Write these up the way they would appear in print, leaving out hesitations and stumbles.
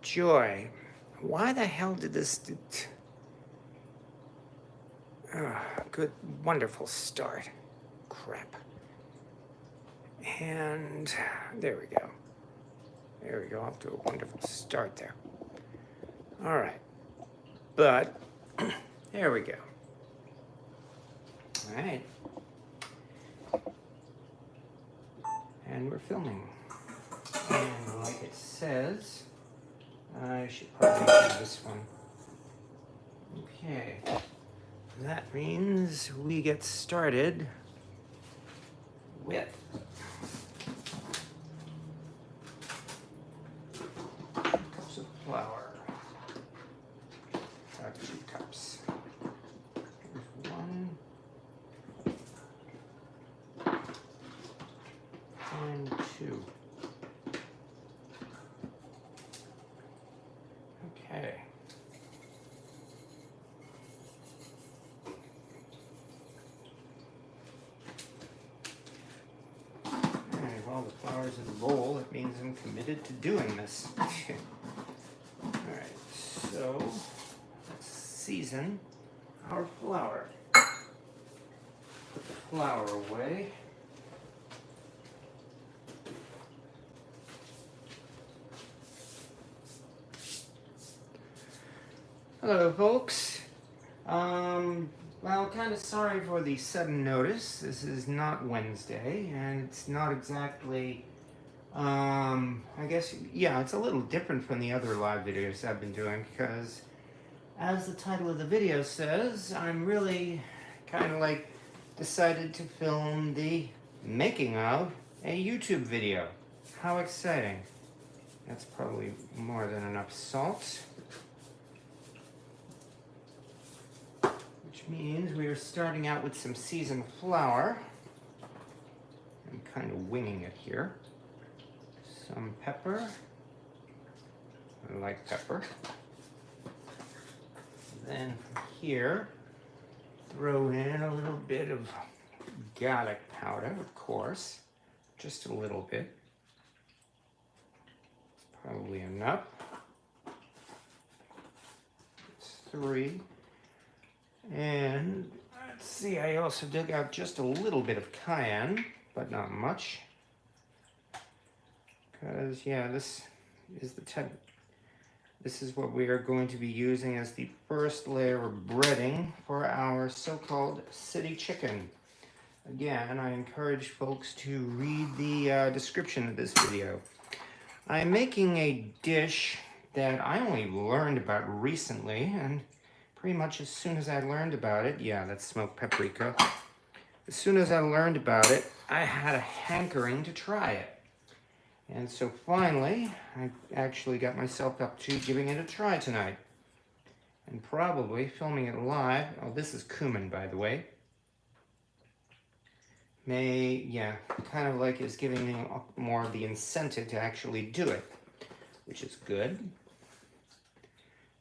joy. Why the hell did this... good, wonderful start. Crap. And there we go. There we go, off to a wonderful start there. All right. But, there we go. All right. And we're filming. And like it says, I should probably do this one. Okay. That means we get started with cups of flour. 2 cups. Here's 1. And 2. Okay. Alright, well, the flour's in the bowl. It means I'm committed to doing this. Alright, so let's season our flour. Put the flour away. Hello, folks. Well, kind of sorry for the sudden notice. This is not Wednesday, and it's not exactly, I guess, yeah, it's a little different from the other live videos I've been doing because, as the title of the video says, I'm really kind of like decided to film the making of a YouTube video. How exciting. That's probably more than enough salt. Which means we are starting out with some seasoned flour. I'm kind of winging it here. Some pepper. I like pepper. Then from here, throw in a little bit of garlic powder, of course. Just a little bit. It's probably enough. It's 3. And let's see, I also dug out just a little bit of cayenne, but not much. Because, yeah, this is what we are going to be using as the first layer of breading for our so-called city chicken. Again, I encourage folks to read the description of this video. I'm making a dish that I only learned about recently, and pretty much as soon as I learned about it, yeah, that's smoked paprika. As soon as I learned about it, I had a hankering to try it. And so finally, I actually got myself up to giving it a try tonight. And probably filming it live. Oh, this is cumin, by the way. Kind of like is giving me more of the incentive to actually do it, which is good.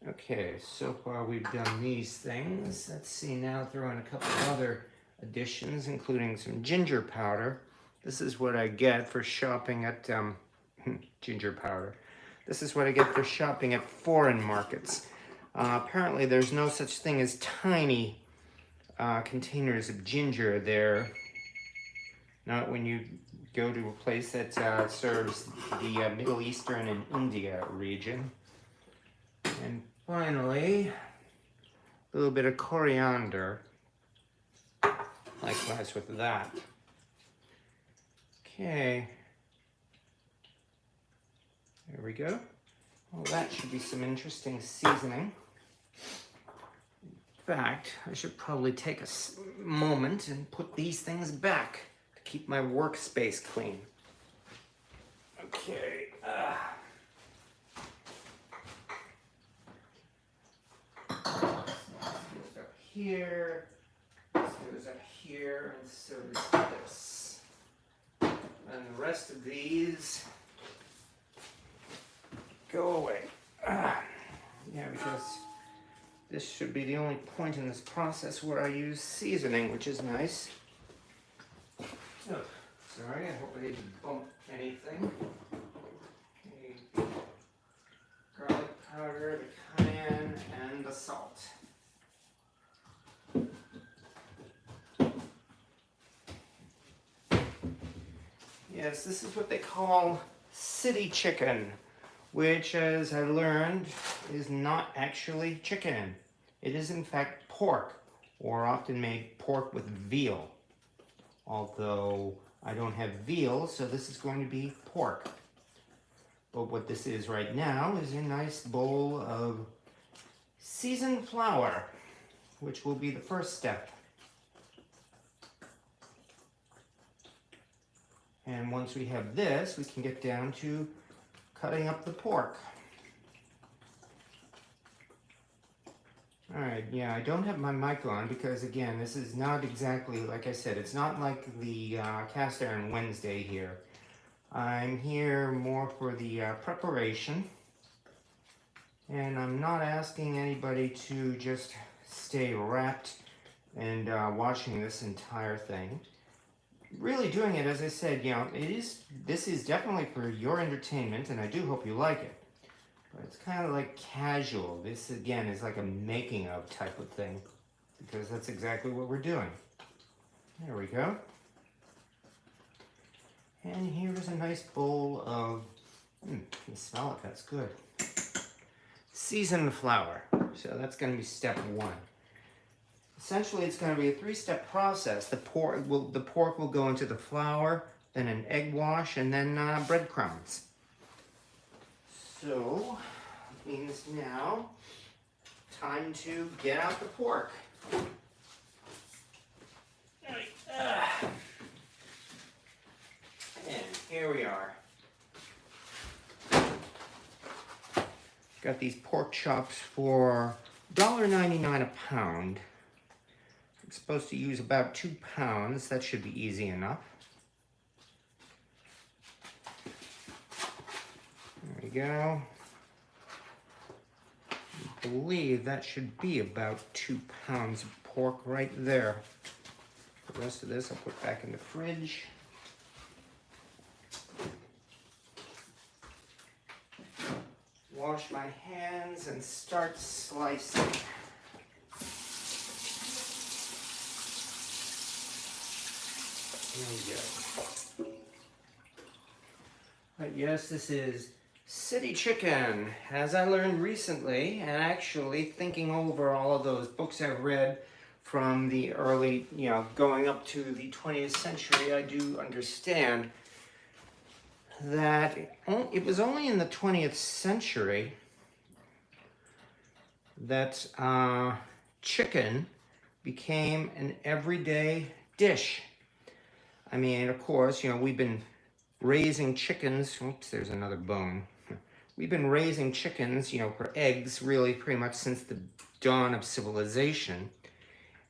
Okay, so far we've done these things. Let's see, now throw in a couple of other additions, including some ginger powder. This is what I get for shopping at, ginger powder. This is what I get for shopping at foreign markets. Apparently there's no such thing as tiny containers of ginger there. Not when you go to a place that serves the Middle Eastern and India region. And finally, a little bit of coriander. Likewise with that. Okay. There we go. Well, that should be some interesting seasoning. In fact, I should probably take a moment and put these things back to keep my workspace clean. Okay. Here, this goes up here, and so does this. And the rest of these go away. Yeah, because this should be the only point in this process where I use seasoning, which is nice. Oh, sorry, I hope I didn't bump anything. Okay. Garlic yes, this is what they call city chicken, which, as I learned, is not actually chicken. It is in fact pork, or often made pork with veal. Although I don't have veal, so this is going to be pork. But what this is right now is a nice bowl of seasoned flour, which will be the first step. And once we have this, we can get down to cutting up the pork. Alright, yeah, I don't have my mic on because, again, this is not exactly, like I said, it's not like the Cast Iron Wednesday here. I'm here more for the preparation, and I'm not asking anybody to just stay wrapped and watching this entire thing. Really doing it, as I said, you know, this is definitely for your entertainment, and I do hope you like it. But it's kind of like casual. This, again, is like a making of type of thing, because that's exactly what we're doing. There we go. And here's a nice bowl of, you smell it, that's good. Seasoned flour. So that's going to be step one. Essentially, it's going to be a three-step process. The pork will go into the flour, then an egg wash, and then breadcrumbs. So, means now, time to get out the pork. And here we are. Got these pork chops for $1.99 a pound. I'm supposed to use about 2 pounds. That should be easy enough. There we go. I believe that should be about 2 pounds of pork right there. The rest of this I'll put back in the fridge. Wash my hands and start slicing. There we go. But yes, this is city chicken, as I learned recently, and actually thinking over all of those books I've read from the early, you know, going up to the 20th century, I do understand that it was only in the 20th century that chicken became an everyday dish. I mean, of course, you know, we've been raising chickens. Oops, there's another bone. We've been raising chickens, you know, for eggs, really pretty much since the dawn of civilization.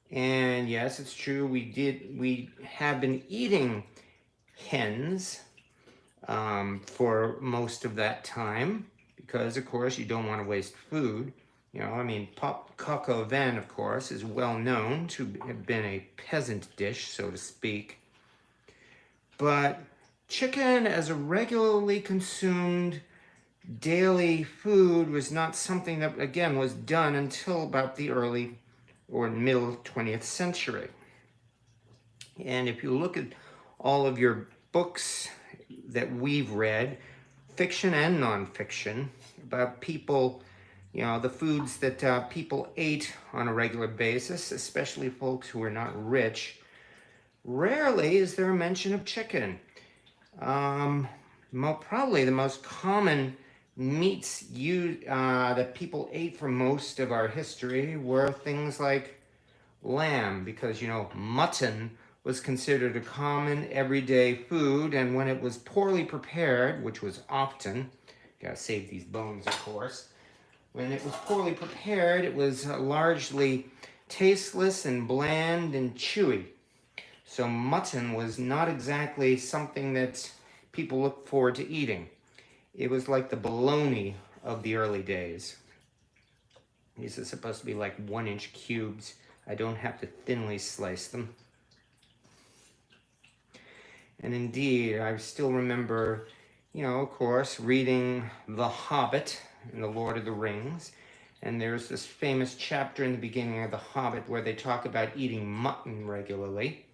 And yes, it's true, we have been eating hens for most of that time, because of course you don't want to waste food. You know, I mean, coq au vin, of course, is well known to have been a peasant dish, so to speak. But chicken as a regularly consumed daily food was not something that, again, was done until about the early or middle 20th century. And if you look at all of your books that we've read, fiction and nonfiction, about people, you know, the foods that people ate on a regular basis, especially folks who are not rich, rarely is there a mention of chicken. Probably the most common meats that people ate for most of our history were things like lamb, because, you know, mutton was considered a common everyday food, and when it was poorly prepared, which was often, gotta save these bones, of course, when it was poorly prepared, it was largely tasteless and bland and chewy. So mutton was not exactly something that people looked forward to eating. It was like the bologna of the early days. These are supposed to be like 1-inch cubes. I don't have to thinly slice them. And indeed, I still remember, you know, of course, reading The Hobbit and The Lord of the Rings. And there's this famous chapter in the beginning of The Hobbit where they talk about eating mutton regularly.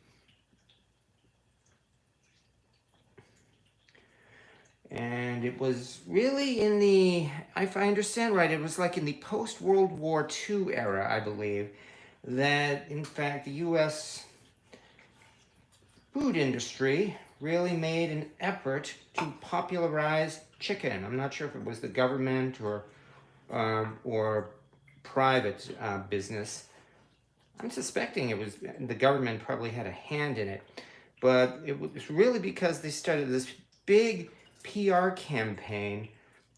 And it was really in the, if I understand right, it was like in the post-World War II era, I believe, that in fact the U.S. food industry really made an effort to popularize chicken. I'm not sure if it was the government or private business. I'm suspecting it was the government probably had a hand in it, but it was really because they started this big PR campaign,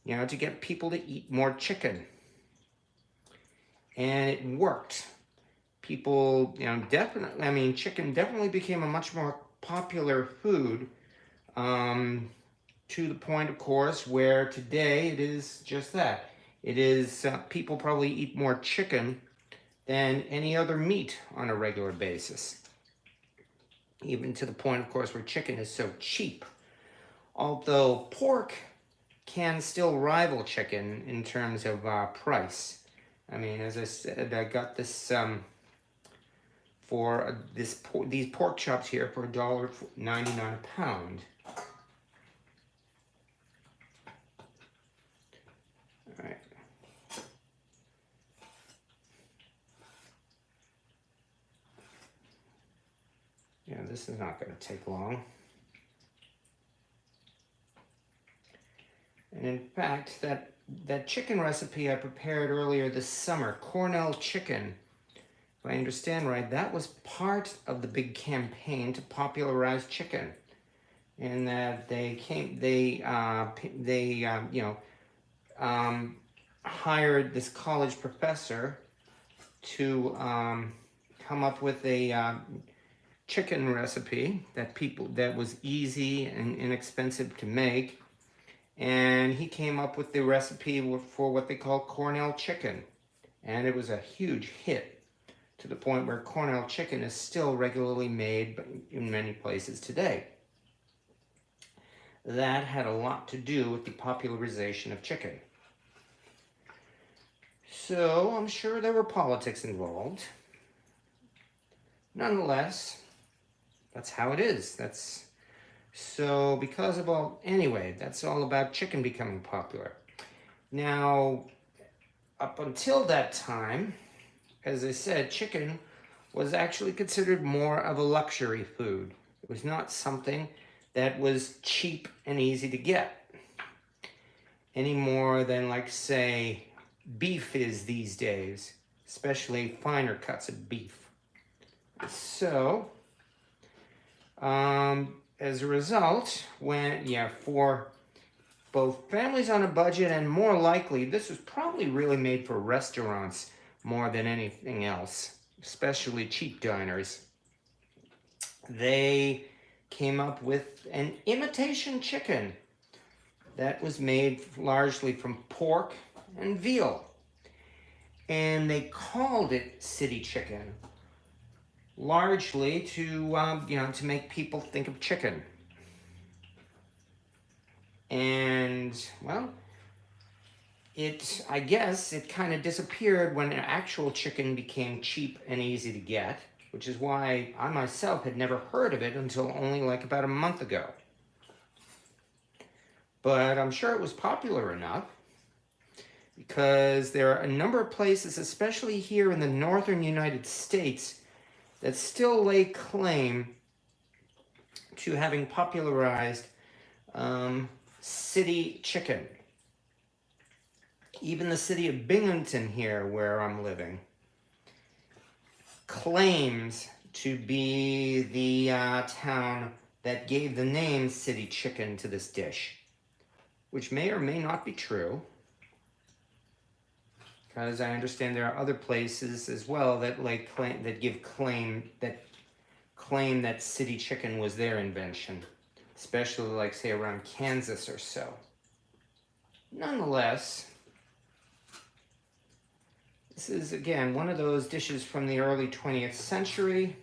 you know, to get people to eat more chicken, and it worked. People, you know, definitely, I mean, chicken definitely became a much more popular food, to the point, of course, where today it is just that. It is, people probably eat more chicken than any other meat on a regular basis. Even to the point, of course, where chicken is so cheap. Although pork can still rival chicken in terms of price. I mean, as I said, I got this for these pork chops here for $1.99 a pound. All right. Yeah, this is not going to take long. And in fact, that chicken recipe I prepared earlier this summer, Cornell chicken, if I understand right, that was part of the big campaign to popularize chicken. And that they hired this college professor to come up with a chicken recipe that was easy and inexpensive to make. And he came up with the recipe for what they call Cornell chicken. And it was a huge hit, to the point where Cornell chicken is still regularly made in many places today. That had a lot to do with the popularization of chicken. So I'm sure there were politics involved. Nonetheless, that's how it is. So because of all, anyway, that's all about chicken becoming popular. Now, up until that time, as I said, chicken was actually considered more of a luxury food. It was not something that was cheap and easy to get, any more than, like, say, beef is these days, especially finer cuts of beef. So, as a result, for both families on a budget and more likely, this was probably really made for restaurants more than anything else, especially cheap diners. They came up with an imitation chicken that was made largely from pork and veal. And they called it city chicken, largely to make people think of chicken. And, well, I guess it kind of disappeared when actual chicken became cheap and easy to get, which is why I myself had never heard of it until only like about a month ago. But I'm sure it was popular enough, because there are a number of places, especially here in the northern United States, that still lay claim to having popularized city chicken. Even the city of Binghamton here, where I'm living, claims to be the town that gave the name city chicken to this dish, which may or may not be true, because I understand there are other places as well that claim that city chicken was their invention, especially like, say, around Kansas or so. Nonetheless, this is, again, one of those dishes from the early 20th century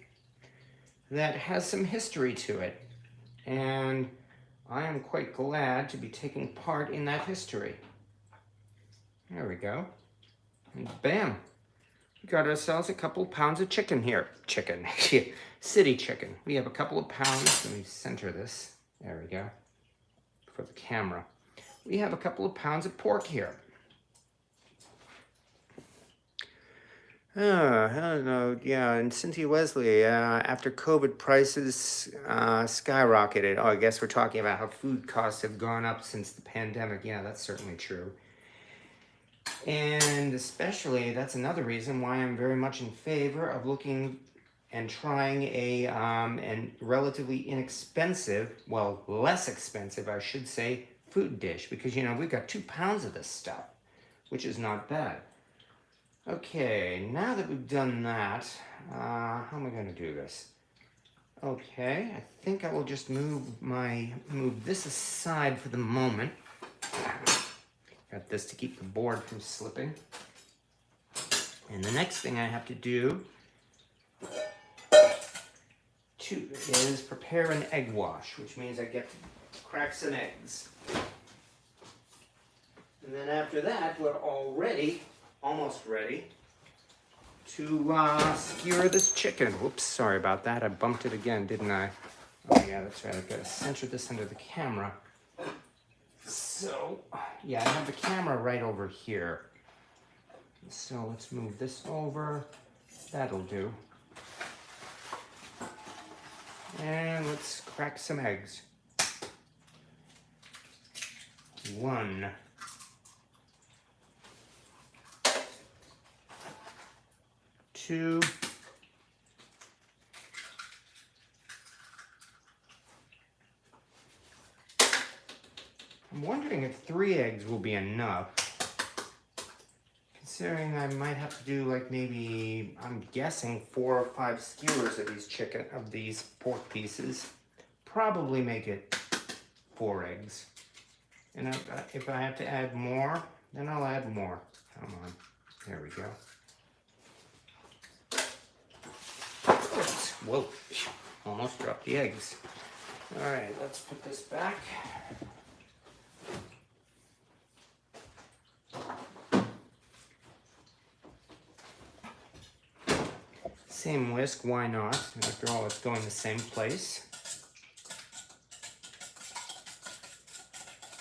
that has some history to it. And I am quite glad to be taking part in that history. There we go. And bam, we got ourselves a couple pounds of chicken here. City chicken. We have a couple of pounds. Let me center this. There we go. For the camera. we have a couple of pounds of pork here. I don't know. Yeah, and Cynthia Wesley, after COVID, prices skyrocketed. Oh, I guess we're talking about how food costs have gone up since the pandemic. Yeah, that's certainly true. And especially, that's another reason why I'm very much in favor of looking and trying a and relatively inexpensive, well, less expensive, I should say, food dish. Because, you know, we've got 2 pounds of this stuff, which is not bad. Okay, now that we've done that, how am I going to do this? Okay, I think I will just move this aside for the moment. Got this to keep the board from slipping. And the next thing I have to do is prepare an egg wash, which means I get to crack some eggs. And then after that, we're almost ready to skewer this chicken. Whoops, sorry about that. I bumped it again, didn't I? Oh yeah, that's right. I've got to center this under the camera. So, yeah, I have the camera right over here. So let's move this over. That'll do. And let's crack some eggs. 1. 2. 3. I'm wondering if 3 eggs will be enough. Considering I might have to do like maybe, I'm guessing 4 or 5 skewers of these pork pieces. Probably make it 4 eggs. And if I have to add more, then I'll add more. Come on, there we go. Oops. Whoa, almost dropped the eggs. All right, let's put this back. Same whisk, why not? After all, it's going the same place.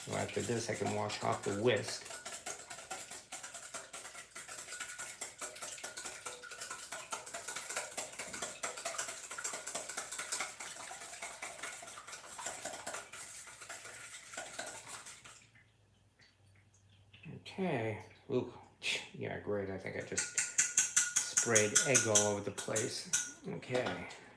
So after this, I can wash off the whisk. Okay. Ooh, yeah, great. I think I just sprayed egg all over the place. Okay,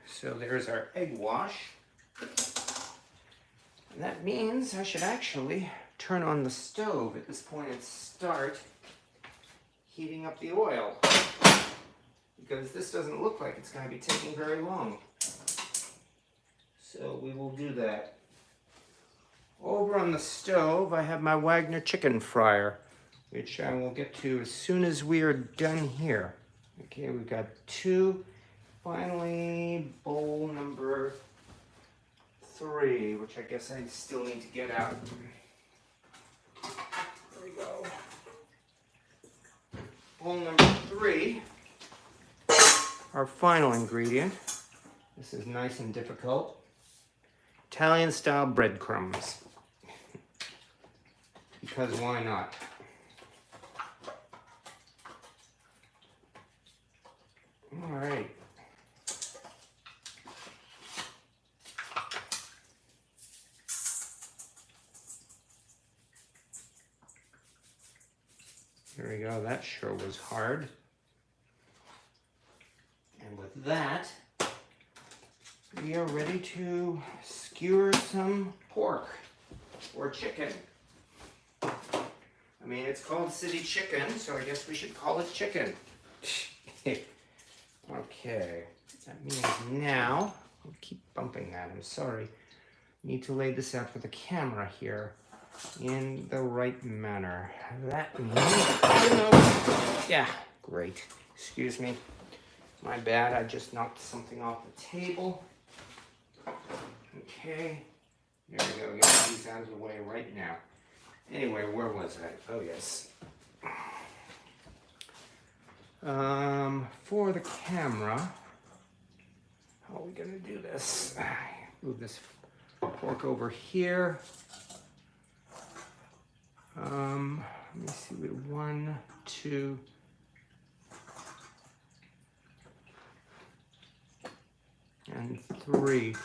so there's our egg wash. And that means I should actually turn on the stove at this point and start heating up the oil. Because this doesn't look like it's going to be taking very long. So we will do that. Over on the stove, I have my Wagner chicken fryer, which I will get to as soon as we are done here. Okay, we've got 2. Finally, bowl number 3, which I guess I still need to get out. There we go. Bowl number 3, our final ingredient. This is nice and difficult. Italian style breadcrumbs. Because why not? All right. There we go. That sure was hard. And with that, we are ready to skewer some pork or chicken. I mean, it's called city chicken, so I guess we should call it chicken. Okay, that means now, I'll keep bumping that, I'm sorry. Need to lay this out for the camera here in the right manner. That means, yeah, great. Excuse me, my bad, I just knocked something off the table. Okay, there we go, get these out of the way right now. Anyway, where was I? Oh, yes. For the camera, how are we gonna do this? Move this pork over here. Let me see, we 1, 2, and 3.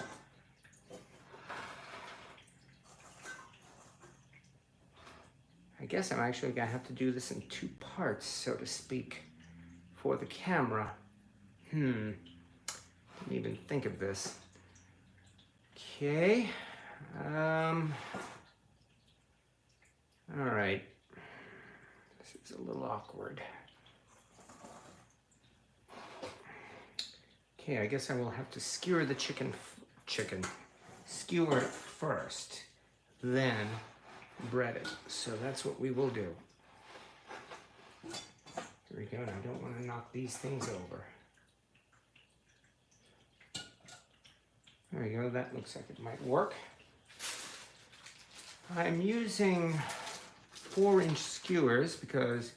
I guess I'm actually gonna have to do this in 2 parts, so to speak, for the camera. Didn't even think of this. Okay. All right. This is a little awkward. Okay, I guess I will have to skewer the skewer it first, then bread it. So that's what we will do. Here we go. And I don't want to knock these things over. There we go. That looks like it might work. I'm using 4-inch skewers because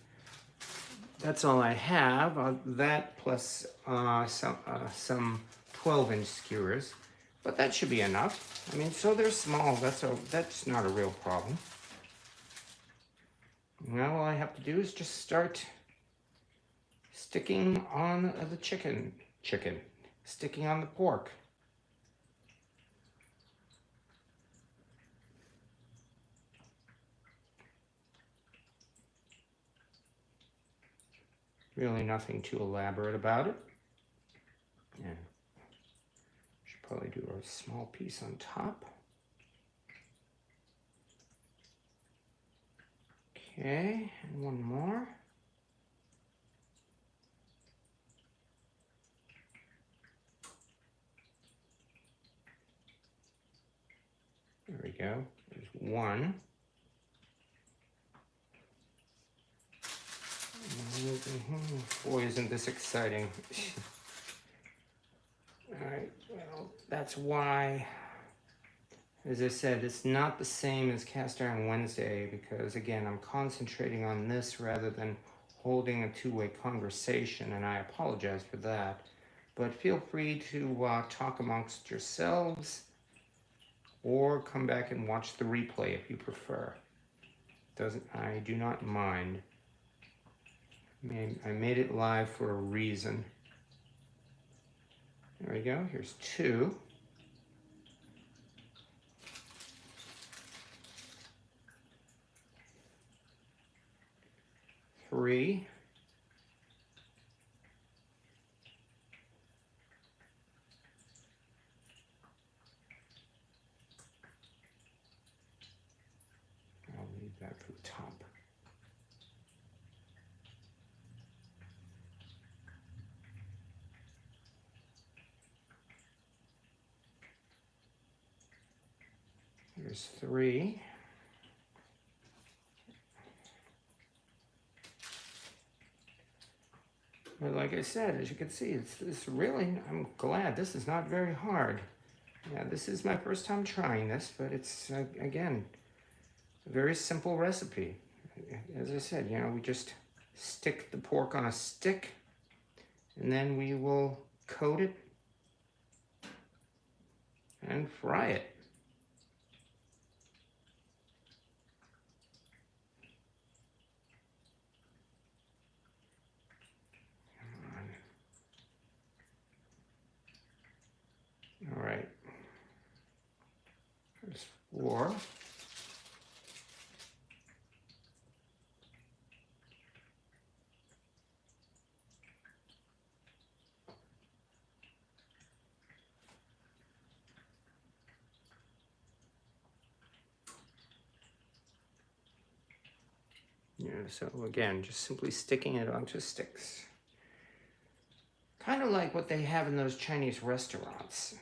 that's all I have. That plus some 12-inch skewers, but that should be enough. I mean, so they're small. That's not a real problem. Now all I have to do is just start sticking on the sticking on the pork. Really nothing too elaborate about it. And should probably do a small piece on top. Okay, and one more. There we go. There's one. Boy, isn't this exciting. All right, well, that's why, as I said, it's not the same as Cast Iron Wednesday because, again, I'm concentrating on this rather than holding a two-way conversation, and I apologize for that. But feel free to talk amongst yourselves or come back and watch the replay if you prefer. I do not mind. I made it live for a reason. There we go. Here's 2. Three. I'll leave that for the top. There's 3. But like I said, as you can see, it's really, I'm glad this is not very hard. Yeah, this is my first time trying this, but it's, again, a very simple recipe. As I said, you know, we just stick the pork on a stick, and then we will coat it and fry it. All right, there's 4. Yeah, so again, just simply sticking it onto sticks. Kind of like what they have in those Chinese restaurants.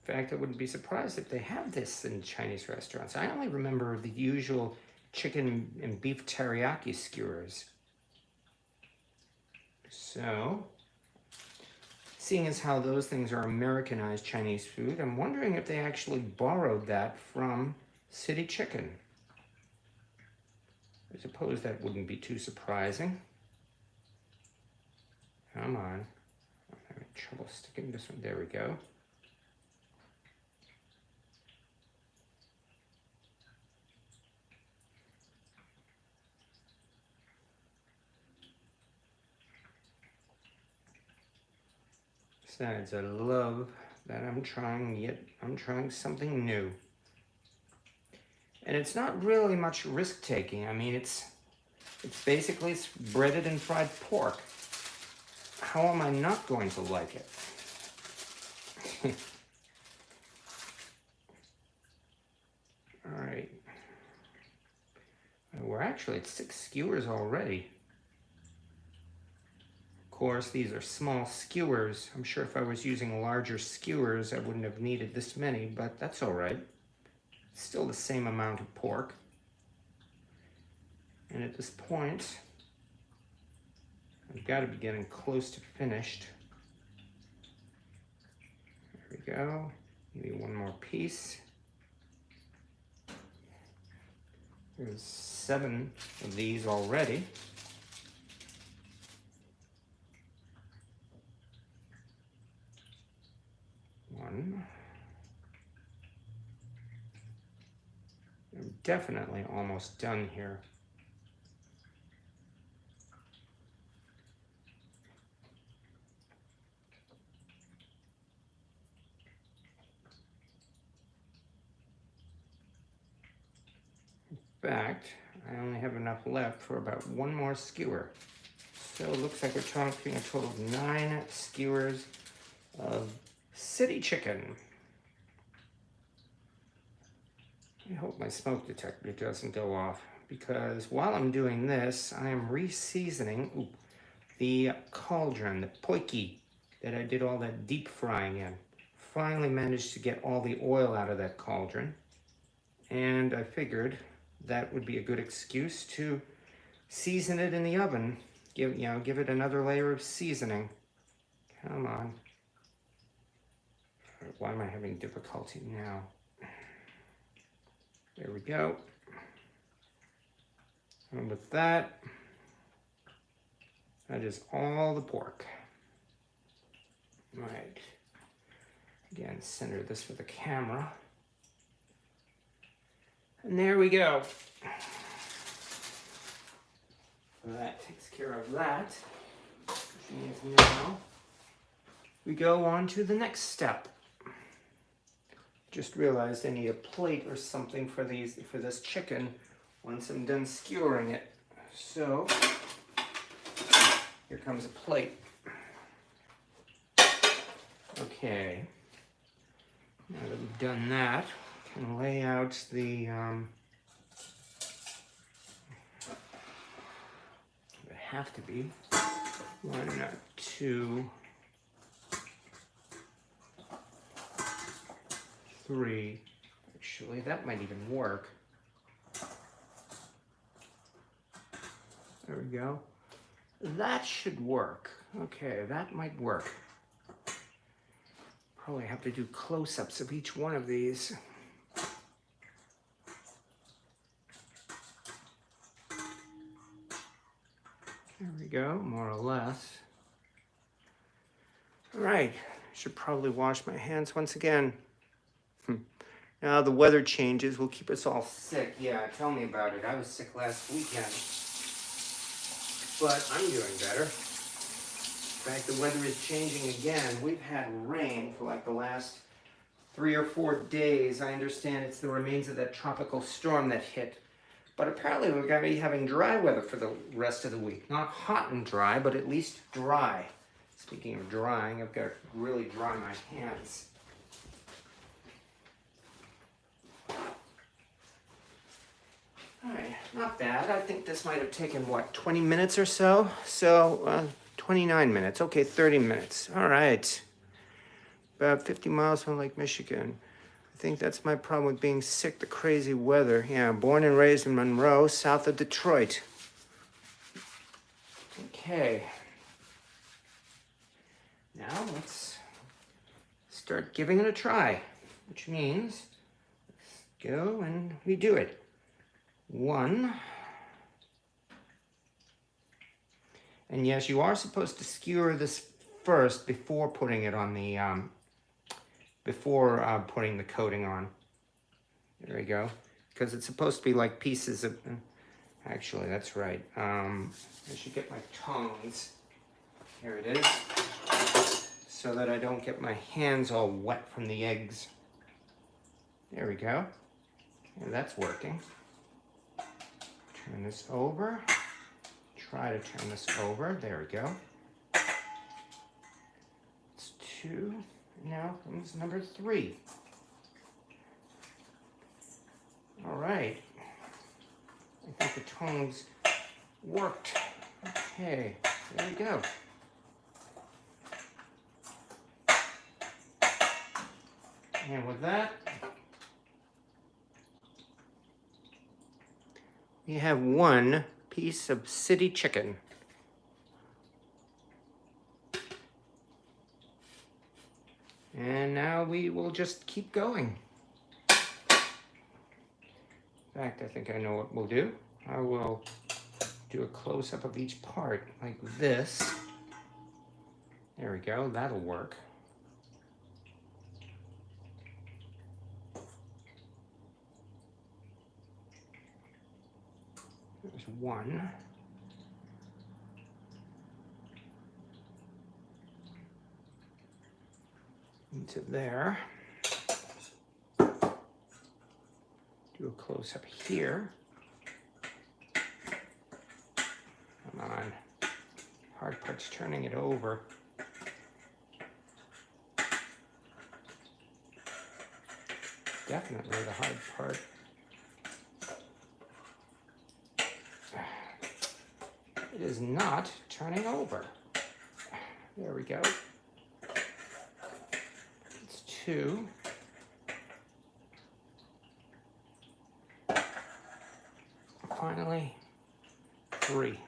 In fact, I wouldn't be surprised if they have this in Chinese restaurants. I only remember the usual chicken and beef teriyaki skewers. So, seeing as how those things are Americanized Chinese food, I'm wondering if they actually borrowed that from City Chicken. I suppose that wouldn't be too surprising. Come on. I'm having trouble sticking this one. There we go. Besides, I love that I'm trying something new. And it's not really much risk-taking. I mean, it's basically breaded and fried pork. How am I not going to like it? All right. We're actually at 6 skewers already. Of course, these are small skewers. I'm sure if I was using larger skewers, I wouldn't have needed this many, but that's all right. Still the same amount of pork. And at this point, I've got to be getting close to finished. There we go. Maybe one more piece. There's 7 of these already. One. I'm definitely almost done here. In fact, I only have enough left for about one more skewer. So it looks like we're talking a total of 9 skewers of city chicken. I hope my smoke detector doesn't go off, because while I'm doing this, I am re-seasoning the cauldron, the poiki that I did all that deep frying in. Finally managed to get all the oil out of that cauldron, and I figured that would be a good excuse to season it in the oven. Give it another layer of seasoning. Come on. Why am I having difficulty now? There we go. And with that, that is all the pork. Right. Again, center this for the camera. And there we go. So that takes care of that. Which means now we go on to the next step. Just realized I need a plate or something for this chicken once I'm done skewering it. So here comes a plate. Okay. Now that we've done that, I can lay out the it have to be 1, 2, 3. Actually, that might even work. There we go. That should work. Okay, that might work. Probably have to do close-ups of each one of these. There we go, more or less. All right, should probably wash my hands once again. Now the weather changes will keep us all sick. Yeah, tell me about it. I was sick last weekend, but I'm doing better. In fact, the weather is changing again. We've had rain for like the last 3 or 4 days. I understand it's the remains of that tropical storm that hit. But apparently we're going to be having dry weather for the rest of the week. Not hot and dry, but at least dry. Speaking of drying, I've got to really dry my hands. All right, not bad. I think this might have taken, what, 20 minutes or so? So, 29 minutes. Okay, 30 minutes. All right. About 50 miles from Lake Michigan. I think that's my problem with being sick, the crazy weather. Yeah, born and raised in Monroe, south of Detroit. Okay. Now let's start giving it a try, which means let's go and redo it. 1. And yes, you are supposed to skewer this first before putting it on the putting the coating on. There we go. Because it's supposed to be like pieces of... Actually, that's right. I should get my tongs. Here it is. so that I don't get my hands all wet from the eggs. There we go. And that's working. Turn this over. Try to turn this over. There we go. It's 2. Now comes number 3. All right. I think the tongs worked. Okay, there we go. And with that, we have 1 piece of city chicken. And now we will just keep going. In fact, I think I know what we'll do. I will do a close-up of each part like this. There we go, that'll work. There's 1. Into there. Do a close-up here. Come on. Hard part's turning it over. Definitely the hard part. It is not turning over. There we go. It's 2. Finally, 3.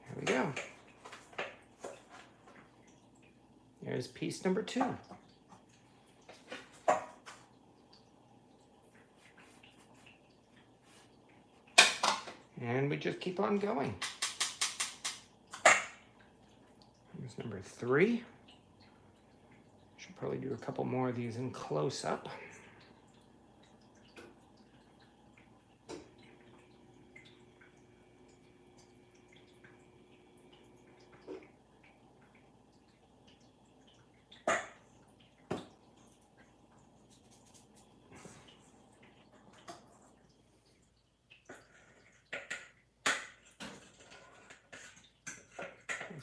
There we go. There's piece number 2. And we just keep on going. Here's number 3. Should probably do a couple more of these in close up.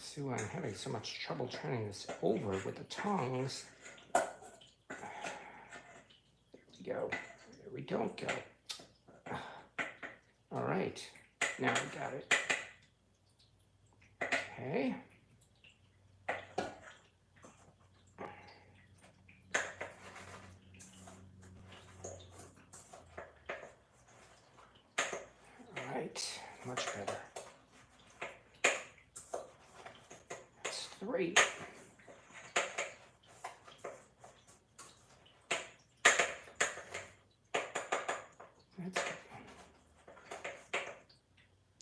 See why I'm having so much trouble turning this over with the tongs. There we go. There we don't go. All right, now we got it. Okay. All right, much better. 3.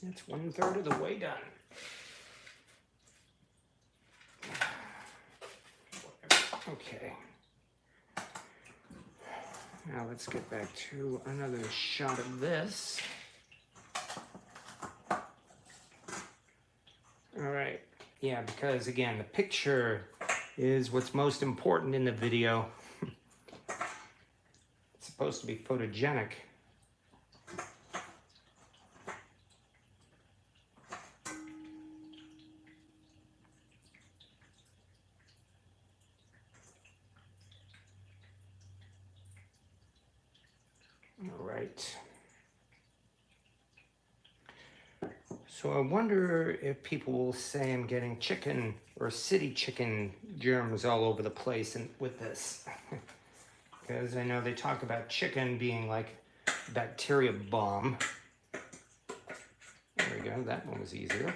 That's 1/3 of the way done. Okay. Now let's get back to another shot of this. All right. Yeah, because again, the picture is what's most important in the video. It's supposed to be photogenic. All right. So I wonder if people will say I'm getting chicken or city chicken germs all over the place with this. Because I know they talk about chicken being like a bacteria bomb. There we go, that one was easier.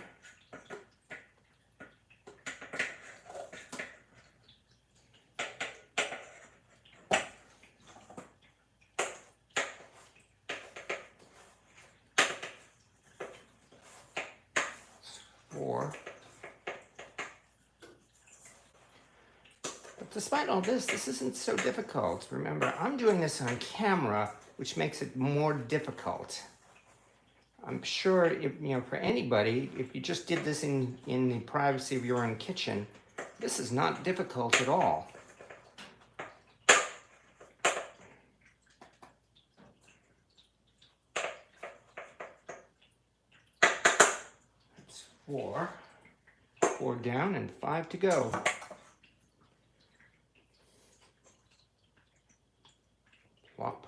despite all this, this isn't so difficult. Remember, I'm doing this on camera, which makes it more difficult. I'm sure, if, you know, for anybody, if you just did this in the privacy of your own kitchen, this is not difficult at all. That's 4. 4 down and 5 to go. Plop.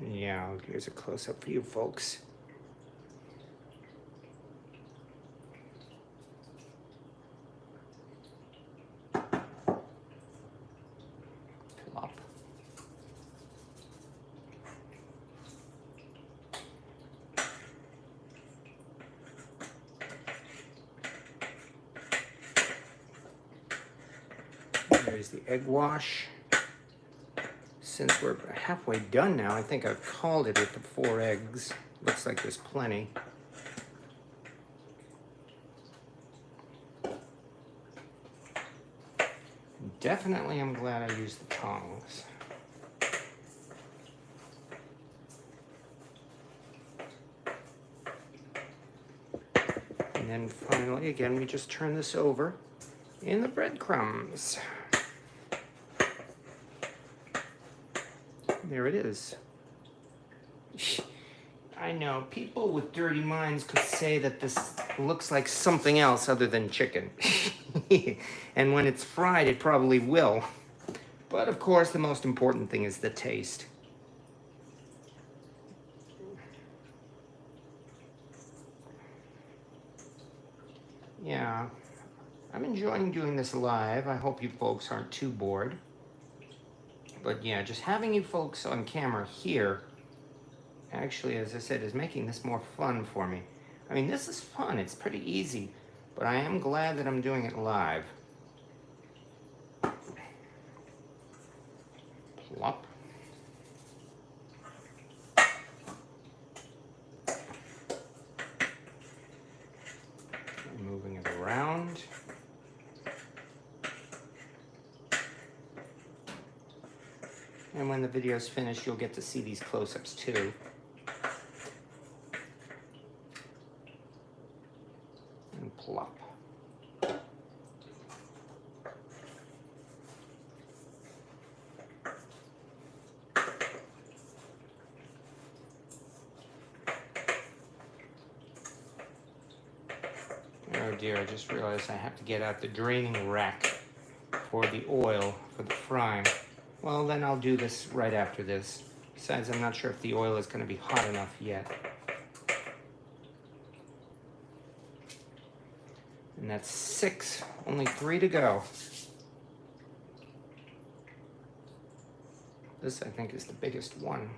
Yeah, here's a close-up for you folks. Plop. There's the egg wash. Since we're halfway done now, I think I've called it with the 4 eggs. Looks like there's plenty. Definitely I'm glad I used the tongs. And then finally, again, we just turn this over in the breadcrumbs. There it is. I know, people with dirty minds could say that this looks like something else other than chicken. And when it's fried, it probably will. But of course, the most important thing is the taste. Yeah, I'm enjoying doing this live. I hope you folks aren't too bored. But yeah, just having you folks on camera here, actually, as I said, is making this more fun for me. I mean, this is fun. It's pretty easy, but I am glad that I'm doing it live. Plop. Moving it around. And when the video's finished, you'll get to see these close-ups too. And plop. Oh dear, I just realized I have to get out the draining rack for the oil for the frying. Well, then I'll do this right after this. Besides, I'm not sure if the oil is going to be hot enough yet. And that's 6, only 3 to go. This, I think, is the biggest one.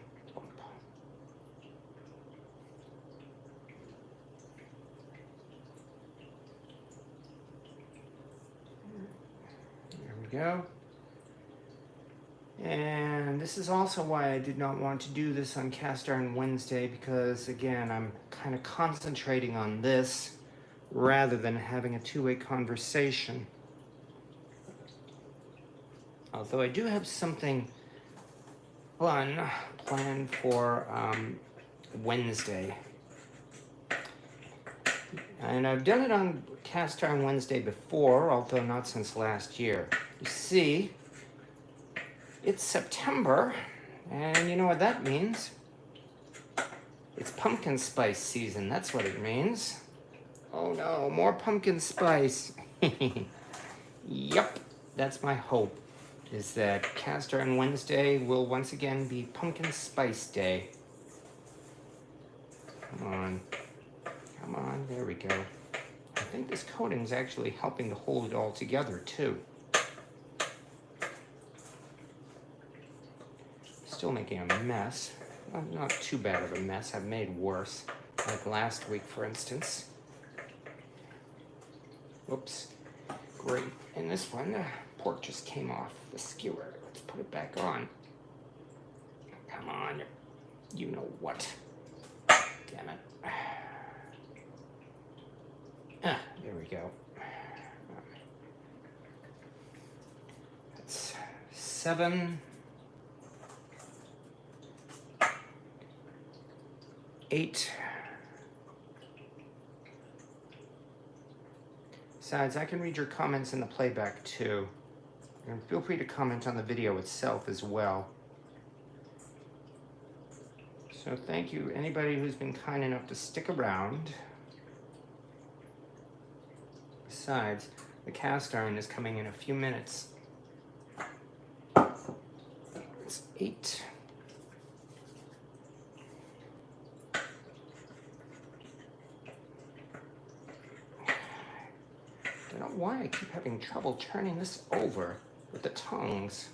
There we go. And this is also why I did not want to do this on Cast Iron Wednesday, because again, I'm kind of concentrating on this rather than having a two-way conversation. Although I do have something fun planned for Wednesday. And I've done it on Cast Iron Wednesday before, although not since last year. You see, it's September, and you know what that means? It's pumpkin spice season, that's what it means. Oh no, more pumpkin spice. Yup, that's my hope, is that Cast Iron Wednesday will once again be Pumpkin Spice Day. Come on, there we go. I think this coating's actually helping to hold it all together too. Still making a mess. Well, not too bad of a mess. I've made worse, like last week, for instance. Whoops. Great. And this one, the pork just came off the skewer. Let's put it back on. Come on. You know what. Damn it. we go. That's 7, 8. Besides, I can read your comments in the playback too. And feel free to comment on the video itself as well. So thank you, anybody who's been kind enough to stick around. Besides, the cast iron is coming in a few minutes. It's 8. I don't know why I keep having trouble turning this over with the tongs.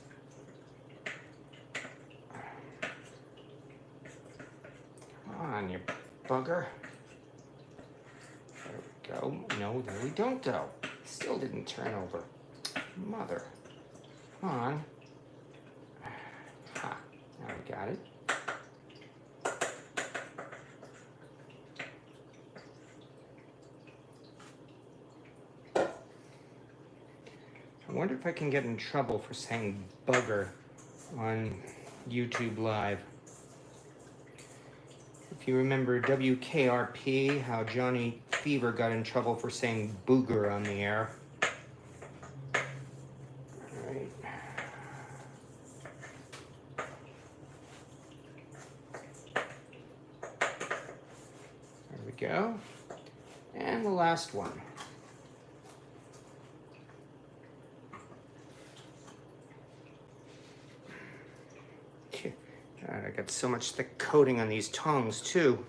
Come on, you bugger. There we go. No, there we don't go. Still didn't turn over. Mother. Come on. Ha. Now we got it. I wonder if I can get in trouble for saying bugger on YouTube Live. If you remember WKRP, how Johnny Fever got in trouble for saying booger on the air. All right. There we go. And the last one. God, I got so much thick coating on these tongs too.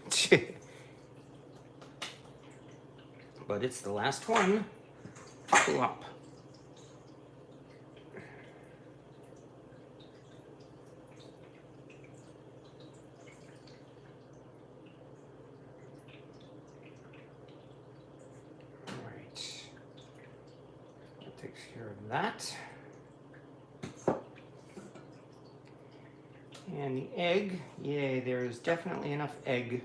But it's the last one. Pull up. All right. That takes care of that. And the egg, yay, there's definitely enough egg.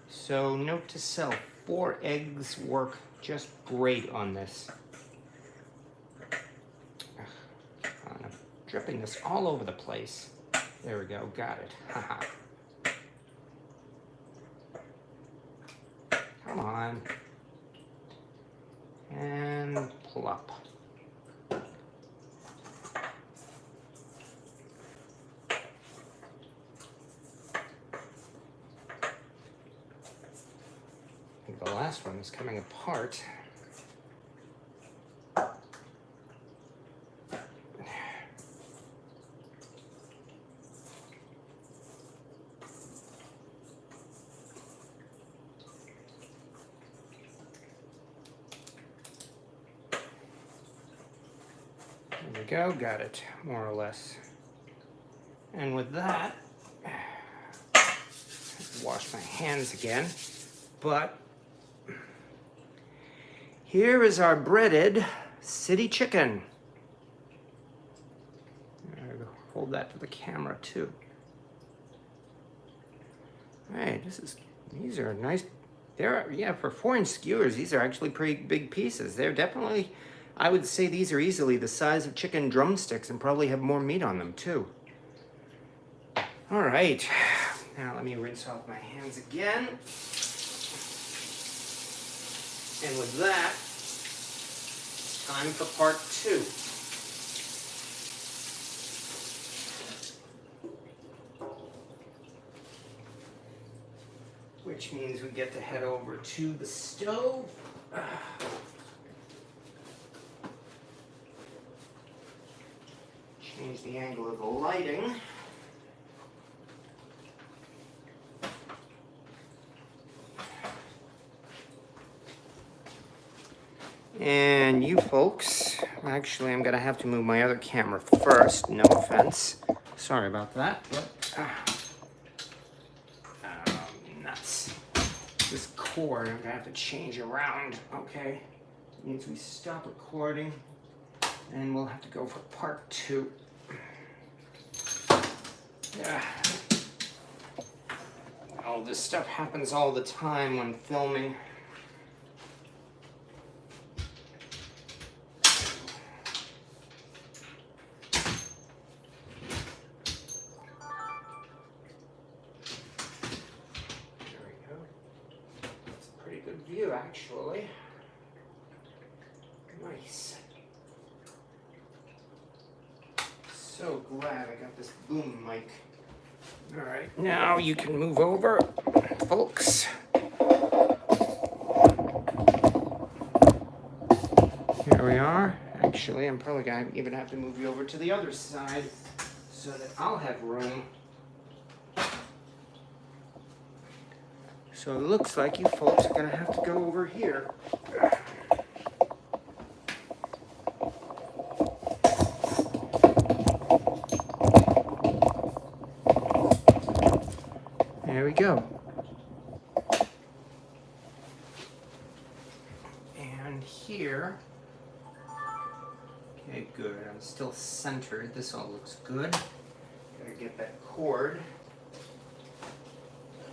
So note to self, 4 eggs work just great on this. I'm dripping this all over the place. There we go, got it. Haha. Come on. And plop. The last one is coming apart. There we go, got it, more or less. And with that, wash my hands again, but here is our breaded city chicken. I'll hold that for the camera too. All right, these are nice. Yeah, for 4-inch skewers, these are actually pretty big pieces. They're definitely, I would say these are easily the size of chicken drumsticks and probably have more meat on them too. All right, now let me rinse off my hands again. And with that, it's time for part 2. Which means we get to head over to the stove. Change the angle of the lighting. And you folks, actually I'm gonna have to move my other camera first, no offense. Sorry about that, but nuts. This cord I'm gonna have to change around, okay? It means we stop recording and we'll have to go for part 2. Yeah. Oh, this stuff happens all the time when filming. actually. Nice. So glad I got this boom mic. All right, now you can move over, folks. Here we are. Actually, I'm probably going to even have to move you over to the other side so that I'll have room. So it looks like you folks are going to have to go over here. There we go. And here, okay, good. I'm still centered. This all looks good. Gotta get that cord.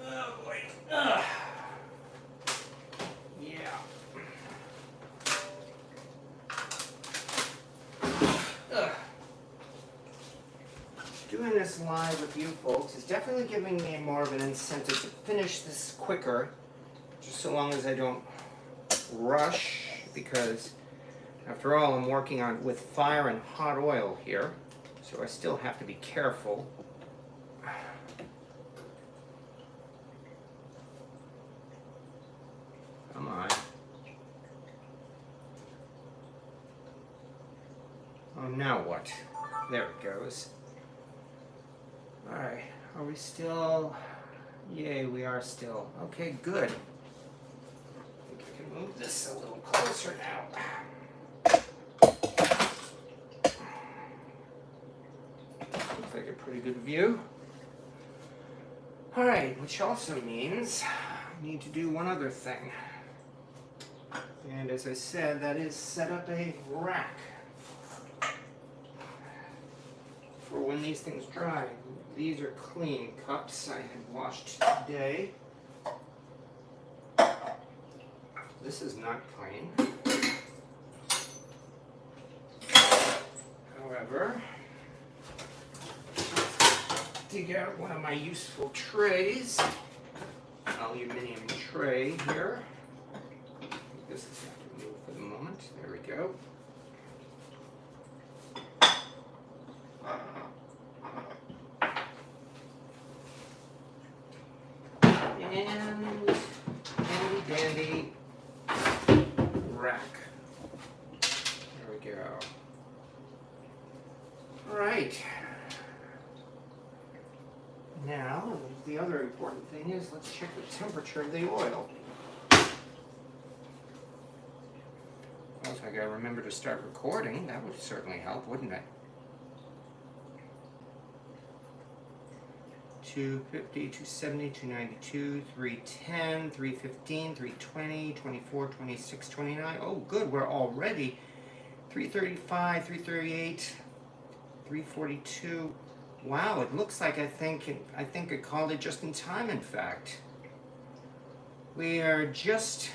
Oh boy. Yeah. Doing this live with you folks is definitely giving me more of an incentive to finish this quicker, just so long as I don't rush, because after all, I'm working on with fire and hot oil here, so I still have to be careful. Come on. Oh, now what? There it goes. Alright, are we still? Yay, we are still. Okay, good. I think I can move this a little closer now. Looks like a pretty good view. Alright, which also means I need to do one other thing. And as I said, that is set up a rack for when these things dry. These are clean cups I had washed today. This is not clean. However, dig out one of my useful trays, aluminum tray here. This is going to move for the moment. There we go. And dandy rack. There we go. All right. Now, the other important thing is let's check the temperature of the oil. Also, I gotta remember to start recording. That would certainly help, wouldn't it? 250, 270, 292, 310, 315, 320, 24, 26, 29. Oh, good, we're already 335, 338, 342. Wow, it looks like I think I called it just in time, in fact. We are just,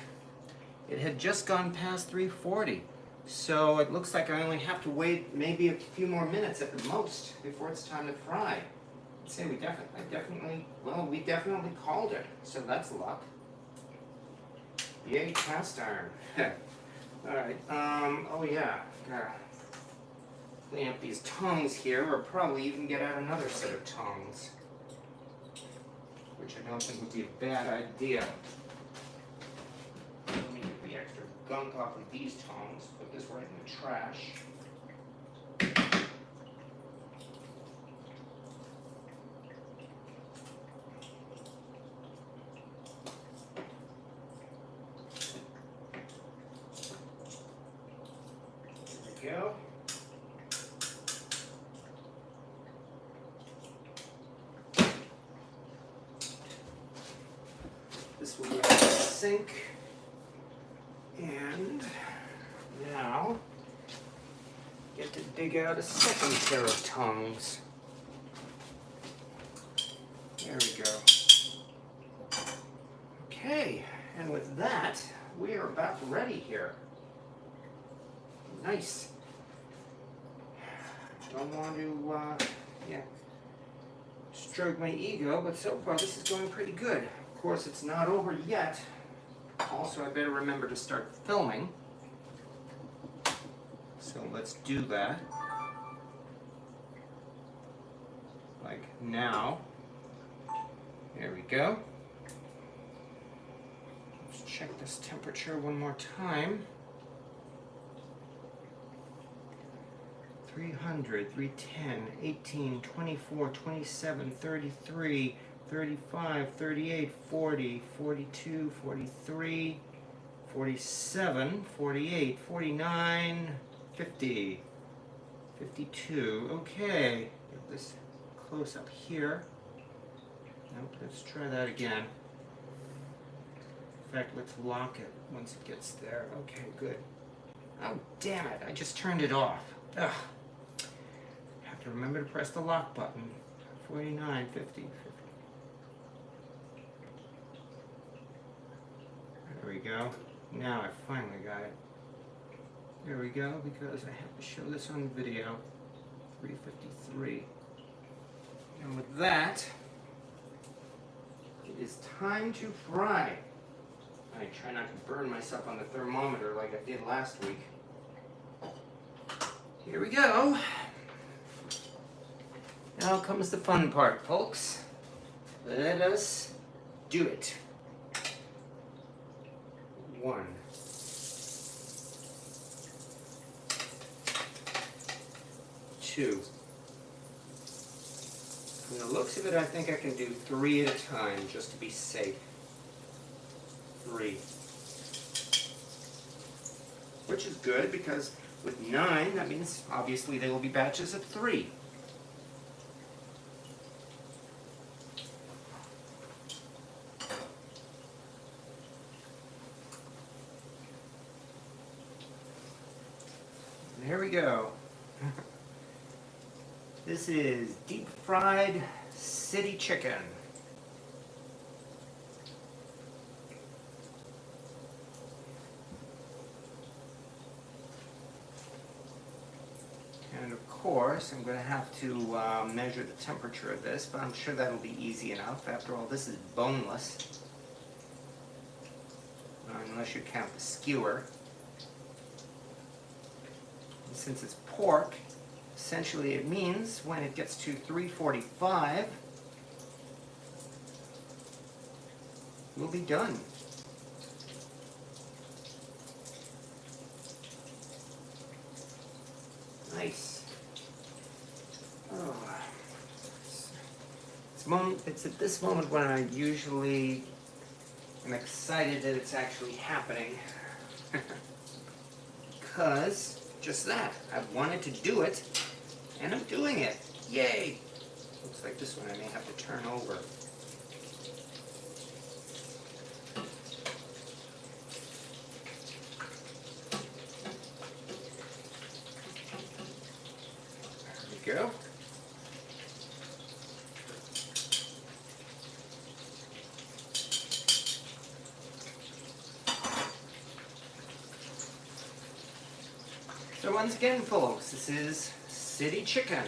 it had just gone past 340. So it looks like I only have to wait maybe a few more minutes at the most before it's time to fry. I'd say we definitely called it. So that's luck. Yay, cast iron. All right, oh yeah, gotta clean up these tongs here, or probably even get out another set of tongs, which I don't think would be a bad idea. Let me get the extra gunk off of these tongs, put this right in the trash. There we go. This will go in the sink. And now get to dig out a second pair of tongs. There we go. Okay, and with that, we are about ready here. Nice. Don't want to, stroke my ego, but so far this is going pretty good. Of course, it's not over yet. Also, I better remember to start filming. So let's do that. Like now. There we go. Let's check this temperature one more time. 300, 310, 18, 24, 27, 33, 35, 38, 40, 42, 43, 47, 48, 49, 50, 52. Okay, get this close up here. Nope, let's try that again. In fact, let's lock it once it gets there. Okay, good. Oh, damn it, I just turned it off. Ugh. Have to remember to press the lock button. 49, 50, 50. There we go. Now I finally got it. There we go, because I have to show this on video. 353. And with that, it is time to fry. I try not to burn myself on the thermometer like I did last week. Here we go. Now comes the fun part, folks. Let us do it. 1. 2. From the looks of it, I think I can do 3 at a time just to be safe. 3. Which is good because with 9, that means obviously they will be batches of 3. There we go. This is deep fried city chicken. And of course, I'm going to have to measure the temperature of this, but I'm sure that'll be easy enough. After all, this is boneless. Unless you count the skewer. And since it's pork, essentially it means when it gets to 345, we'll be done. Nice. Oh. It's at this moment when I usually am excited that it's actually happening. Because just that, I've wanted to do it, and I'm doing it. Yay! Looks like this one I may have to turn over. There we go. So once again, folks, this is city chicken.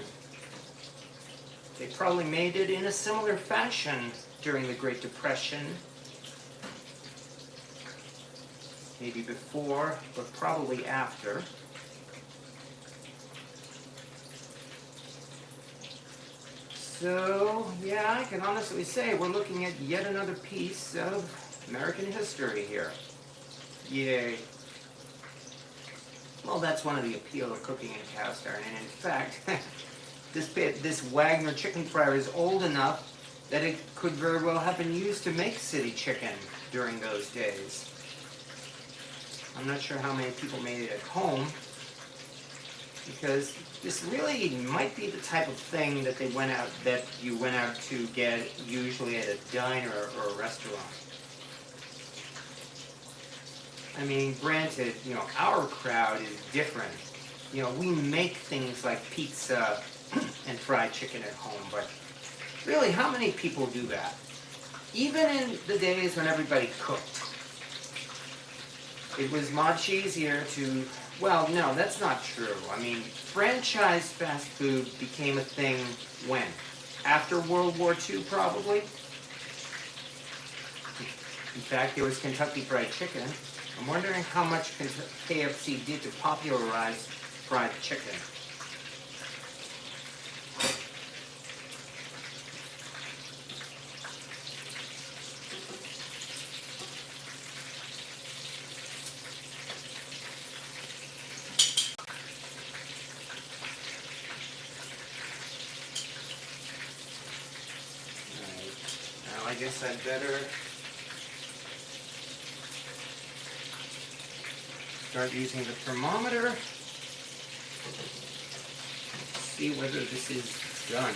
They probably made it in a similar fashion during the Great Depression. Maybe before, but probably after. So, yeah, I can honestly say we're looking at yet another piece of American history here. Yay. Well, that's one of the appeal of cooking in cast iron, and in fact, this Wagner chicken fryer is old enough that it could very well have been used to make city chicken during those days. I'm not sure how many people made it at home, because this really might be the type of thing that you went out to get usually at a diner or a restaurant. I mean, granted, our crowd is different. We make things like pizza and fried chicken at home, but really, how many people do that? Even in the days when everybody cooked. It was much easier to, well, no, that's not true. I mean, franchise fast food became a thing when? After World War II, probably? In fact, there was Kentucky Fried Chicken. I'm wondering how much KFC did to popularize fried chicken. Now I guess I'd better start using the thermometer. See whether this is done.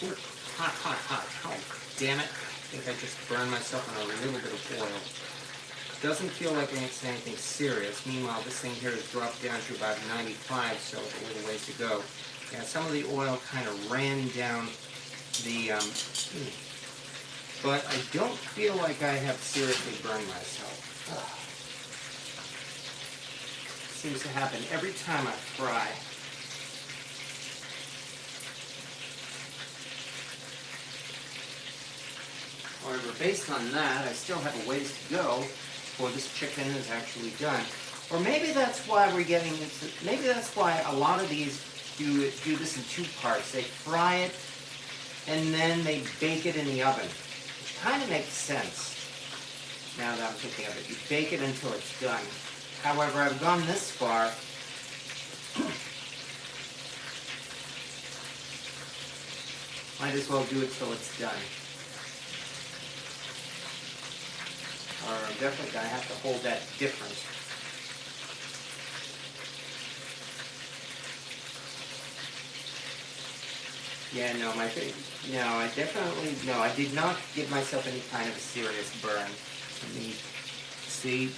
Ooh, hot, hot, hot. Oh, damn it. I think I just burned myself on a little bit of oil. Doesn't feel like it's anything serious. Meanwhile, this thing here has dropped down to about 95, so a little ways to go. Yeah, some of the oil kind of ran down the, but I don't feel like I have seriously burned myself. Ugh. Seems to happen every time I fry. However, based on that, I still have a ways to go before this chicken is actually done. Or maybe that's why we're getting into, maybe that's why a lot of these do this in two parts. They fry it and then they bake it in the oven. Which kind of makes sense now that I'm thinking of it. You bake it until it's done. However, I've gone this far. Might as well do it till it's done. Or I'm definitely going to have to hold that different. Yeah, no, I did not give myself any kind of a serious burn. Let me see,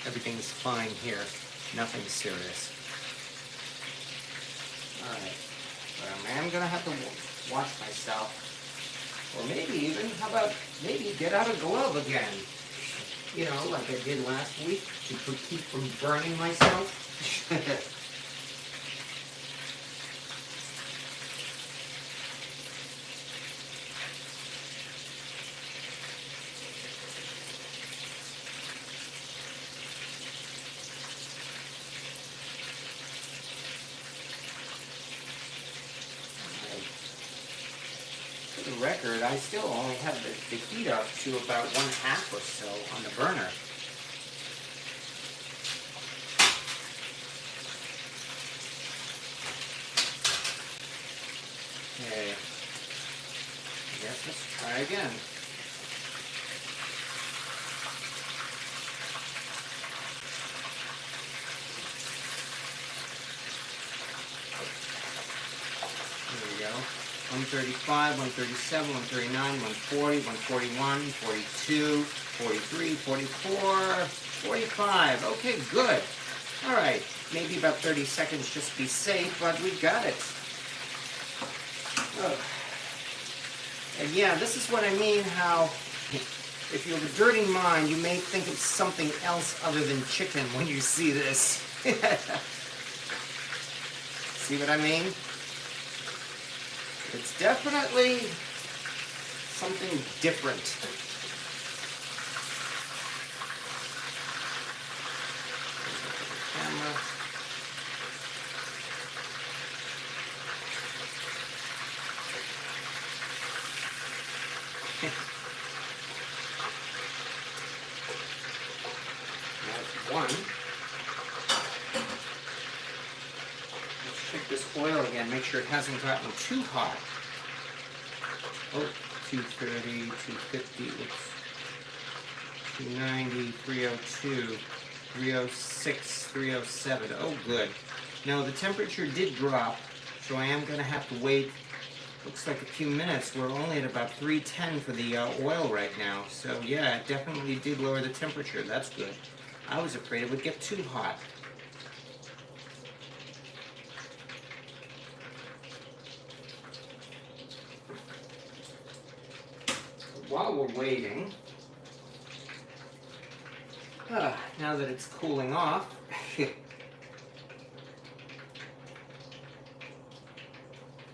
everything's fine here. Nothing serious. Alright. But I am going to have to watch myself. Or maybe even, how about, maybe get out a glove again. Like I did last week to keep from burning myself. For the record, I still only have the heat up to about 1/2 or so on the burner. Okay. I guess let's try again. There we go. 135, 137, 139, 140, 141, 42, 43, 44, 45. Okay, good. All right. Maybe about 30 seconds just to be safe, but we got it. Oh. And yeah, this is what I mean, how if you have a dirty mind, you may think of something else other than chicken when you see this. See what I mean? It's definitely something different. Camera. That's one. Let's check this oil again, make sure it hasn't gotten too hot. Oh, 230, 250, oops. 290, 302, 306, 307. Oh, good. Now, the temperature did drop, so I am going to have to wait, looks like a few minutes. We're only at about 310 for the oil right now. So, yeah, it definitely did lower the temperature. That's good. I was afraid it would get too hot. While we're waiting, now that it's cooling off,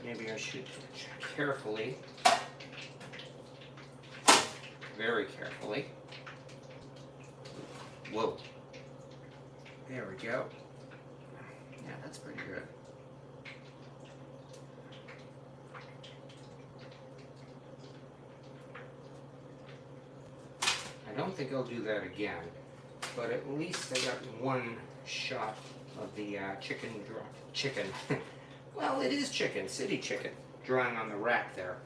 maybe I should check. carefully. Very carefully. Whoa. There we go. Yeah, that's pretty good. I don't think I'll do that again, but at least I got one shot of the chicken. Well, it is chicken, city chicken, drying on the rack there.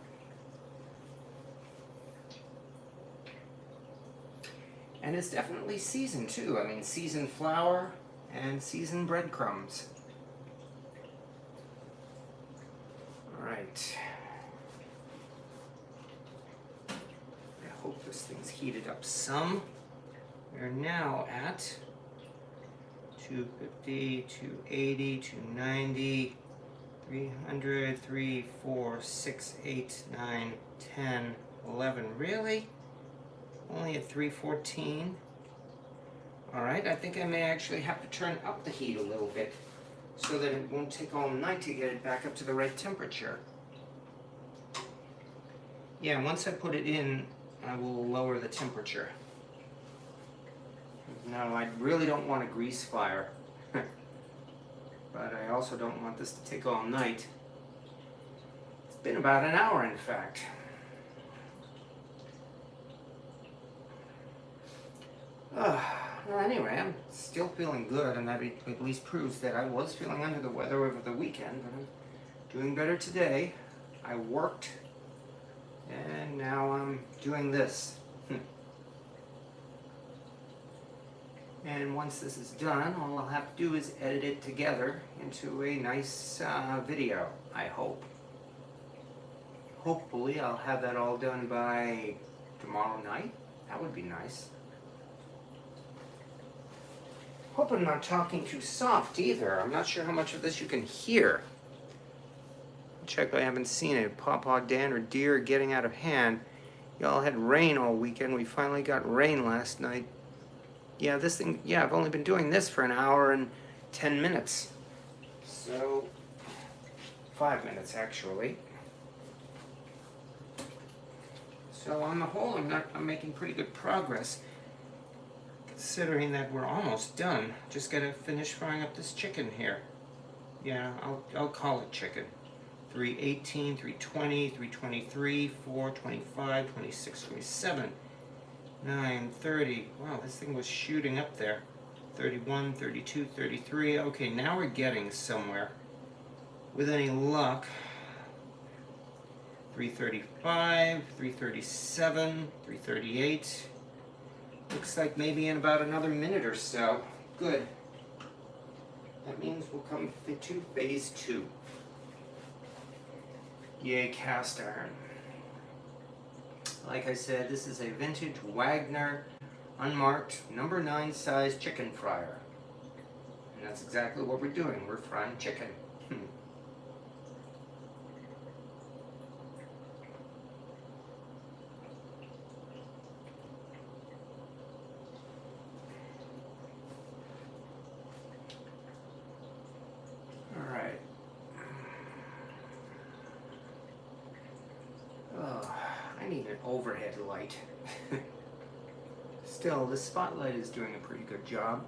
And it's definitely seasoned too. I mean, seasoned flour and seasoned breadcrumbs. All right. I hope this thing's heated up some. We're now at 250, 280, 290, 300, 3, 4, 6, 8, 9, 10, 11. Really? Only at 314. All right, I think I may actually have to turn up the heat a little bit so that it won't take all night to get it back up to the right temperature. Yeah, once I put it in, I will lower the temperature. No, I really don't want a grease fire, but I also don't want this to take all night. It's been about an hour, in fact. Well, anyway, I'm still feeling good, and that at least proves that I was feeling under the weather over the weekend, but I'm doing better today. I worked, and now I'm doing this. And once this is done, all I'll have to do is edit it together into a nice video, I hope. Hopefully I'll have that all done by tomorrow night. That would be nice. Hope I'm not talking too soft either. I'm not sure how much of this you can hear. Check, I haven't seen it. Pawpaw Dan or deer getting out of hand. Y'all had rain all weekend. We finally got rain last night. Yeah, this thing, yeah, I've only been doing this for an hour and 10 minutes. So, 5 minutes actually. So on the whole, I'm making pretty good progress, considering that we're almost done. Just gotta finish frying up this chicken here. Yeah, I'll call it chicken. 318, 320, 323, 425, 26, 27. 9:30. Wow, this thing was shooting up there. 31, 32, 33. Okay, now we're getting somewhere. With any luck. 335, 337, 338. Looks like maybe in about another minute or so. Good. That means we'll come to phase 2. Yay, cast iron. Like I said, this is a vintage Wagner, unmarked, number 9 size chicken fryer. And that's exactly what we're doing. We're frying chicken. Alright. I need an overhead light. Still, the spotlight is doing a pretty good job.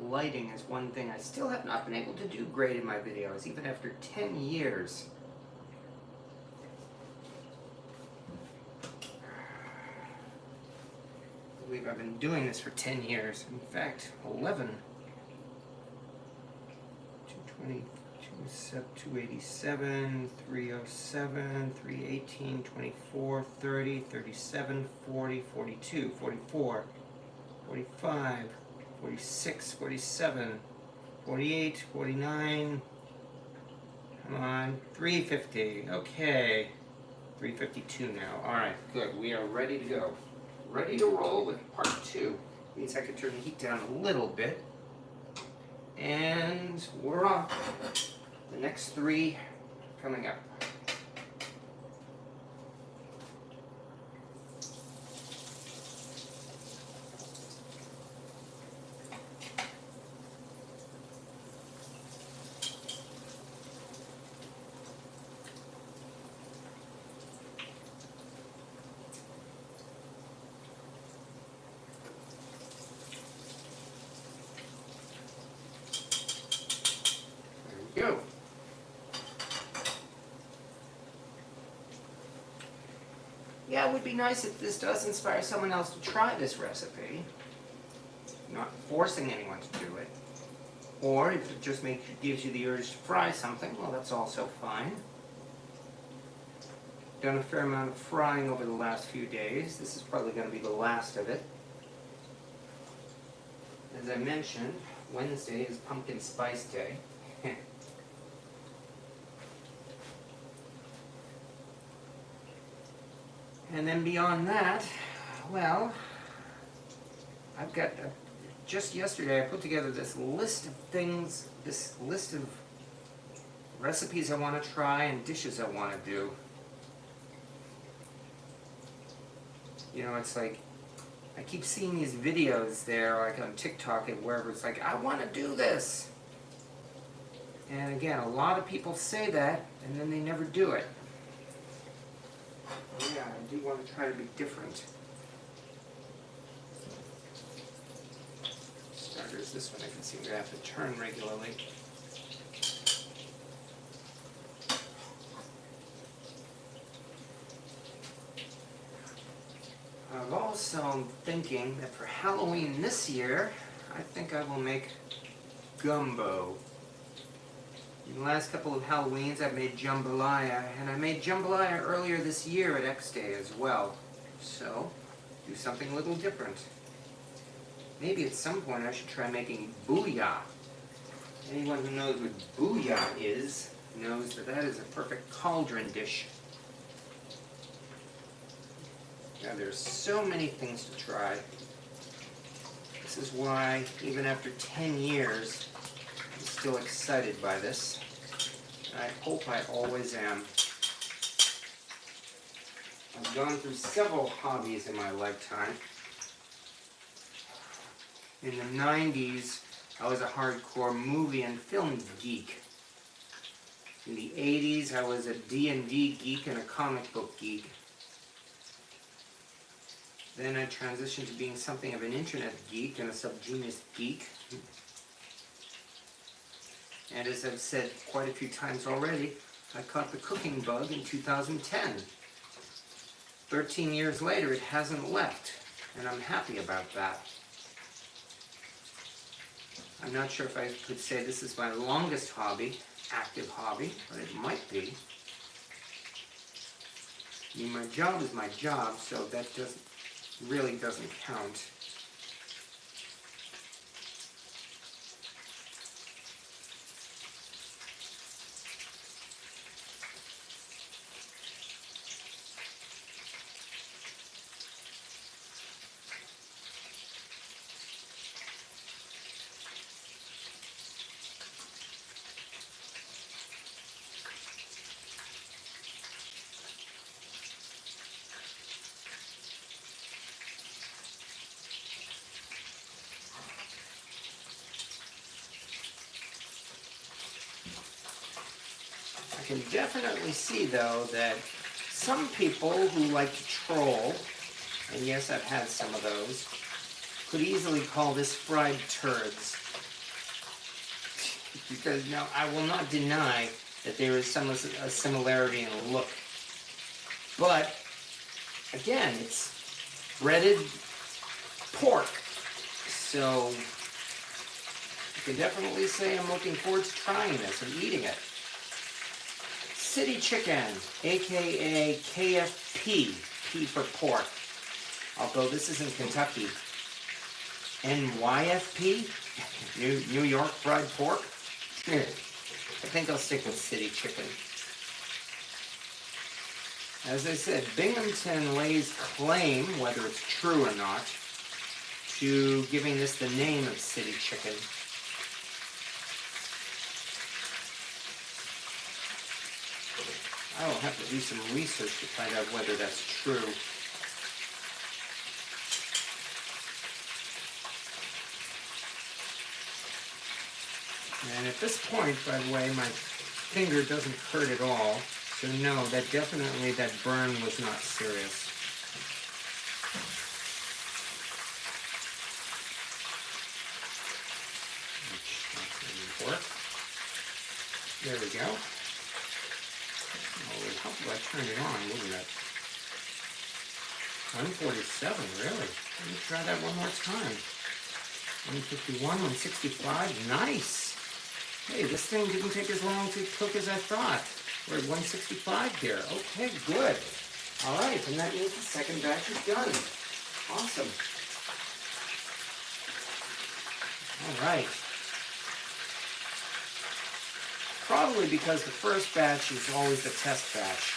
Lighting is one thing I still have not been able to do great in my videos, even after 10 years. I believe I've been doing this for 10 years. In fact, 11. 220. 287, 307, 318, 24, 30, 37, 40, 42, 44, 45, 46, 47, 48, 49, come on, 350, okay, 352 now, alright, good, we are ready to go, ready to roll with part 2, means I can turn the heat down a little bit, and we're off. The next 3 coming up. yeah, it would be nice if this does inspire someone else to try this recipe. Not forcing anyone to do it. Or if it just gives you the urge to fry something, well, that's also fine. Done a fair amount of frying over the last few days. This is probably going to be the last of it. As I mentioned, Wednesday is Pumpkin Spice Day. And then beyond that, well, I've got, just yesterday I put together this list of things, this list of recipes I want to try and dishes I want to do. You know, it's like, I keep seeing these videos there, like on TikTok and wherever, it's like, I want to do this. And again, a lot of people say that, and then they never do it. Yeah, I do want to try to be different. Starters, this one I can seem to have to turn regularly. I've also thinking that for Halloween this year, I think I will make gumbo. In the last couple of Halloweens, I've made jambalaya, and I made jambalaya earlier this year at X Day as well. So, do something a little different. Maybe at some point I should try making booyah. Anyone who knows what booyah is knows that that is a perfect cauldron dish. Now there's so many things to try. This is why, even after 10 years, I'm still excited by this. I hope I always am. I've gone through several hobbies in my lifetime. In the 90s, I was a hardcore movie and film geek. In the 80s, I was a D&D geek and a comic book geek. Then I transitioned to being something of an internet geek and a subgenius geek. And as I've said quite a few times already, I caught the cooking bug in 2010. 13 years later, it hasn't left, and I'm happy about that. I'm not sure if I could say this is my longest hobby, active hobby, but it might be. I mean, my job is my job, so that really doesn't count. I can definitely see, though, that some people who like to troll, and yes, I've had some of those, could easily call this fried turds. Because, now, I will not deny that there is a similarity in look. But, again, it's breaded pork. So, I can definitely say I'm looking forward to trying this and eating it. City chicken, aka KFP, P for pork. Although this is in Kentucky. NYFP, New York fried pork. I think I'll stick with city chicken. As I said, Binghamton lays claim, whether it's true or not, to giving this the name of city chicken. I will have to do some research to find out whether that's true. And at this point, by the way, my finger doesn't hurt at all. So no, that burn was not serious. There we go. Oh, it would help if I turned it on, wouldn't it? 147, really? Let me try that one more time. 151, 165, nice. Hey, this thing didn't take as long to cook as I thought. We're at 165 here. Okay, good. All right, and that means the second batch is done. Awesome. All right. Probably because the first batch is always the test batch.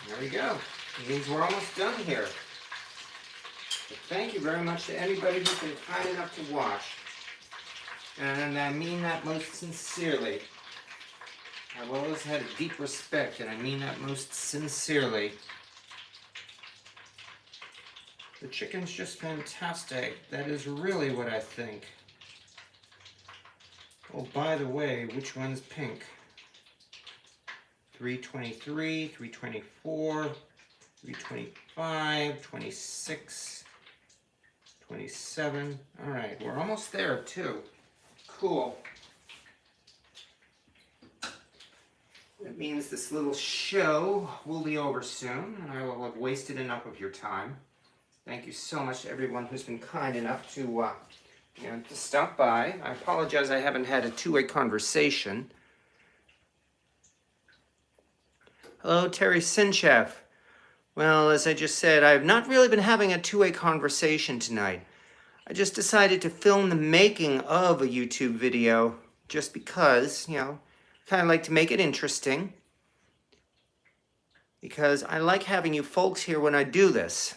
There we go. It means we're almost done here. But thank you very much to anybody who's been kind enough to watch. And I mean that most sincerely. I've always had a deep respect, and I mean that most sincerely. The chicken's just fantastic. That is really what I think. Oh, by the way, which one's pink? 323, 324, 325, 26, 27. All right, we're almost there too. Cool. That means this little show will be over soon, and I will have wasted enough of your time. Thank you so much to everyone who's been kind enough to stop by. I apologize I haven't had a two-way conversation. Hello, Terry Sinchef. Well, as I just said, I've not really been having a two-way conversation tonight. I just decided to film the making of a YouTube video just because, kind of like to make it interesting. Because I like having you folks here when I do this.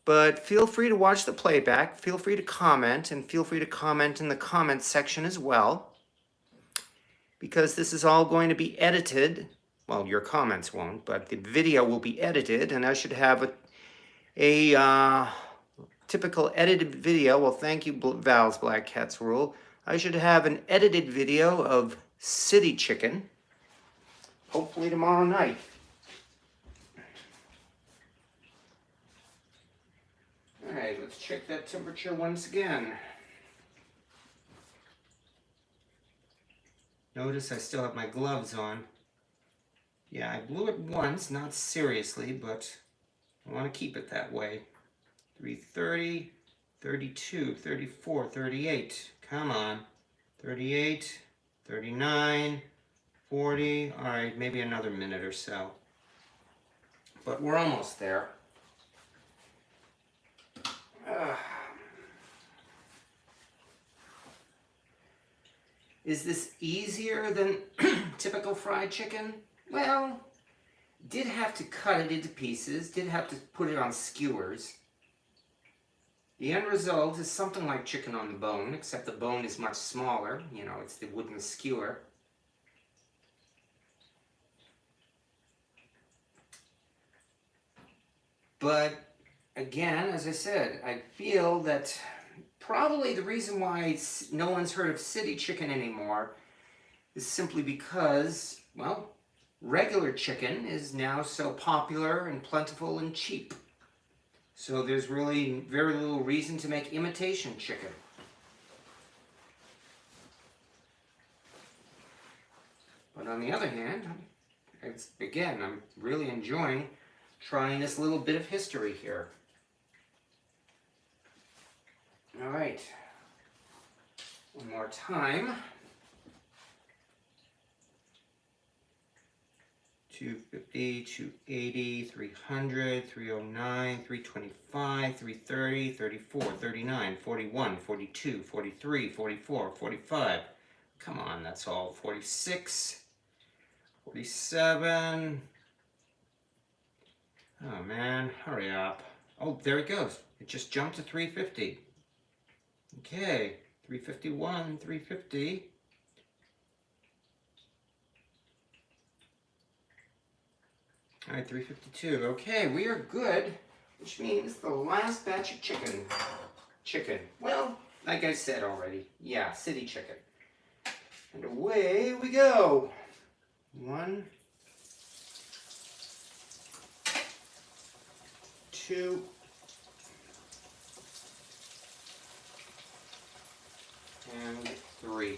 But feel free to watch the playback, feel free to comment, and feel free to comment in the comments section as well. Because this is all going to be edited. Well, your comments won't, but the video will be edited, and I should have a typical edited video. Well, thank you, Val's Black Cats Rule. I should have an edited video of city chicken, hopefully tomorrow night. All right, let's check that temperature once again. Notice I still have my gloves on. Yeah, I blew it once, not seriously, but I want to keep it that way. 330, 32, 34, 38. Come on. 38, 39, 40. All right, maybe another minute or so. But we're almost there. Is this easier than typical fried chicken? Well, did have to cut it into pieces, did have to put it on skewers. The end result is something like chicken on the bone, except the bone is much smaller. It's the wooden skewer. But again, as I said, I feel that probably the reason why no one's heard of city chicken anymore is simply because, well, regular chicken is now so popular and plentiful and cheap. So there's really very little reason to make imitation chicken. But on the other hand, I'm really enjoying trying this little bit of history here. All right, one more time. 250, 280, 300, 309, 325, 330, 34, 39, 41, 42, 43, 44, 45. Come on, that's all. 46, 47. Oh man, hurry up. Oh, there it goes. It just jumped to 350. Okay, 351, 350. All right, 352. Okay, we are good, which means the last batch of chicken. Well, like I said already, yeah, city chicken. And away we go. 1, 2, and 3. And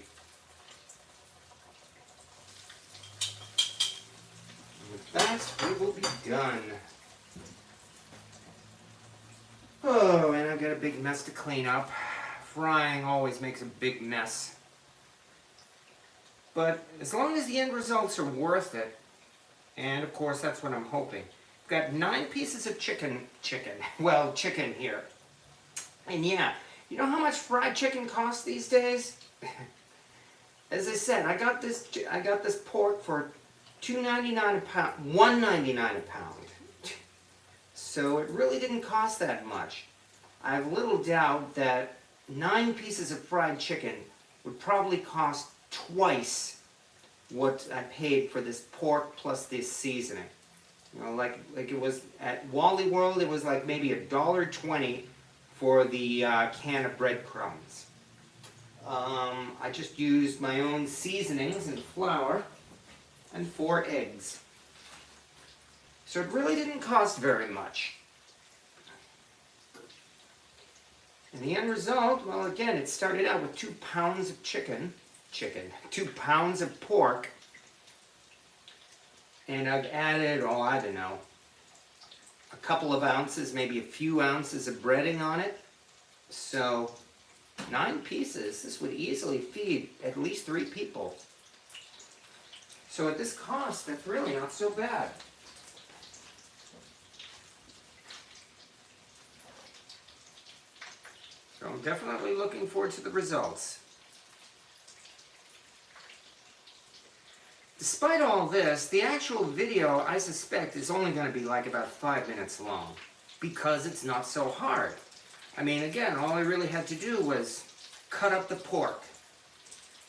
with that, we will be done. Oh, and I've got a big mess to clean up. Frying always makes a big mess. But as long as the end results are worth it, and of course that's what I'm hoping. I've got 9 pieces of chicken here. And yeah, you know how much fried chicken costs these days? As I said, I got this pork for $2.99 a pound, $1.99 a pound. So it really didn't cost that much. I have little doubt that 9 pieces of fried chicken would probably cost twice what I paid for this pork plus this seasoning. You know, like it was at Wally World, it was like maybe $1.20 for the can of breadcrumbs. I just used my own seasonings and flour and 4 eggs. So it really didn't cost very much. And the end result, well again, it started out with 2 pounds of 2 pounds of pork. And I've added, oh I don't know, a couple of ounces, maybe a few ounces of breading on it. So 9 pieces, this would easily feed at least 3 people. So at this cost, that's really not so bad. So I'm definitely looking forward to the results. Despite all this, the actual video, I suspect, is only going to be like about 5 minutes long, because it's not so hard. I mean, again, all I really had to do was cut up the pork,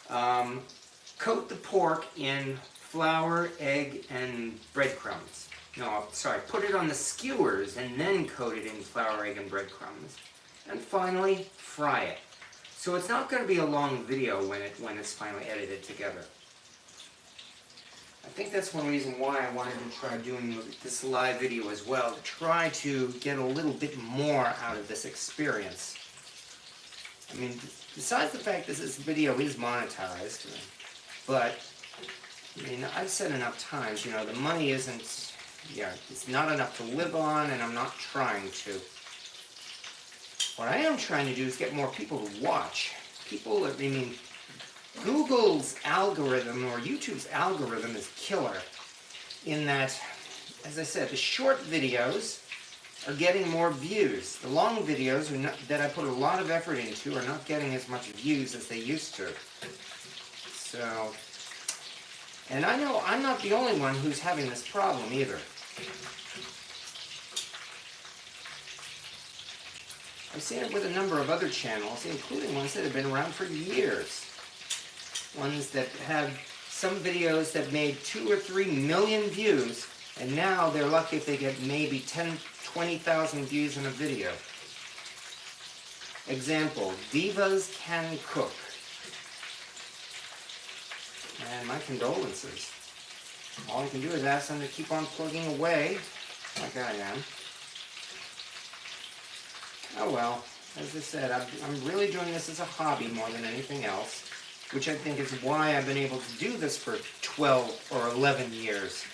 coat the pork in flour, egg, and breadcrumbs. No, sorry, put it on the skewers and then coat it in flour, egg, and breadcrumbs. And finally, fry it. So it's not going to be a long video when it's finally edited together. I think that's one reason why I wanted to try doing this live video as well, to try to get a little bit more out of this experience. I mean, besides the fact that this video is monetized, but, I mean, I've said enough times, you know, the money isn't, it's not enough to live on, and I'm not trying to. What I am trying to do is get more people to watch. People, I mean, Google's algorithm or YouTube's algorithm is killer in that, as I said, the short videos are getting more views. The long videos that I put a lot of effort into are not getting as much views as they used to. So, and I know I'm not the only one who's having this problem either. I've seen it with a number of other channels, including ones that have been around for years. Ones that have some videos that made 2 or 3 million views, and now they're lucky if they get maybe 10, 20,000 views in a video. Example, Divas Can Cook. And my condolences. All you can do is ask them to keep on plugging away, like I am. Oh well, as I said, I'm really doing this as a hobby more than anything else, which I think is why I've been able to do this for 12 or 11 years.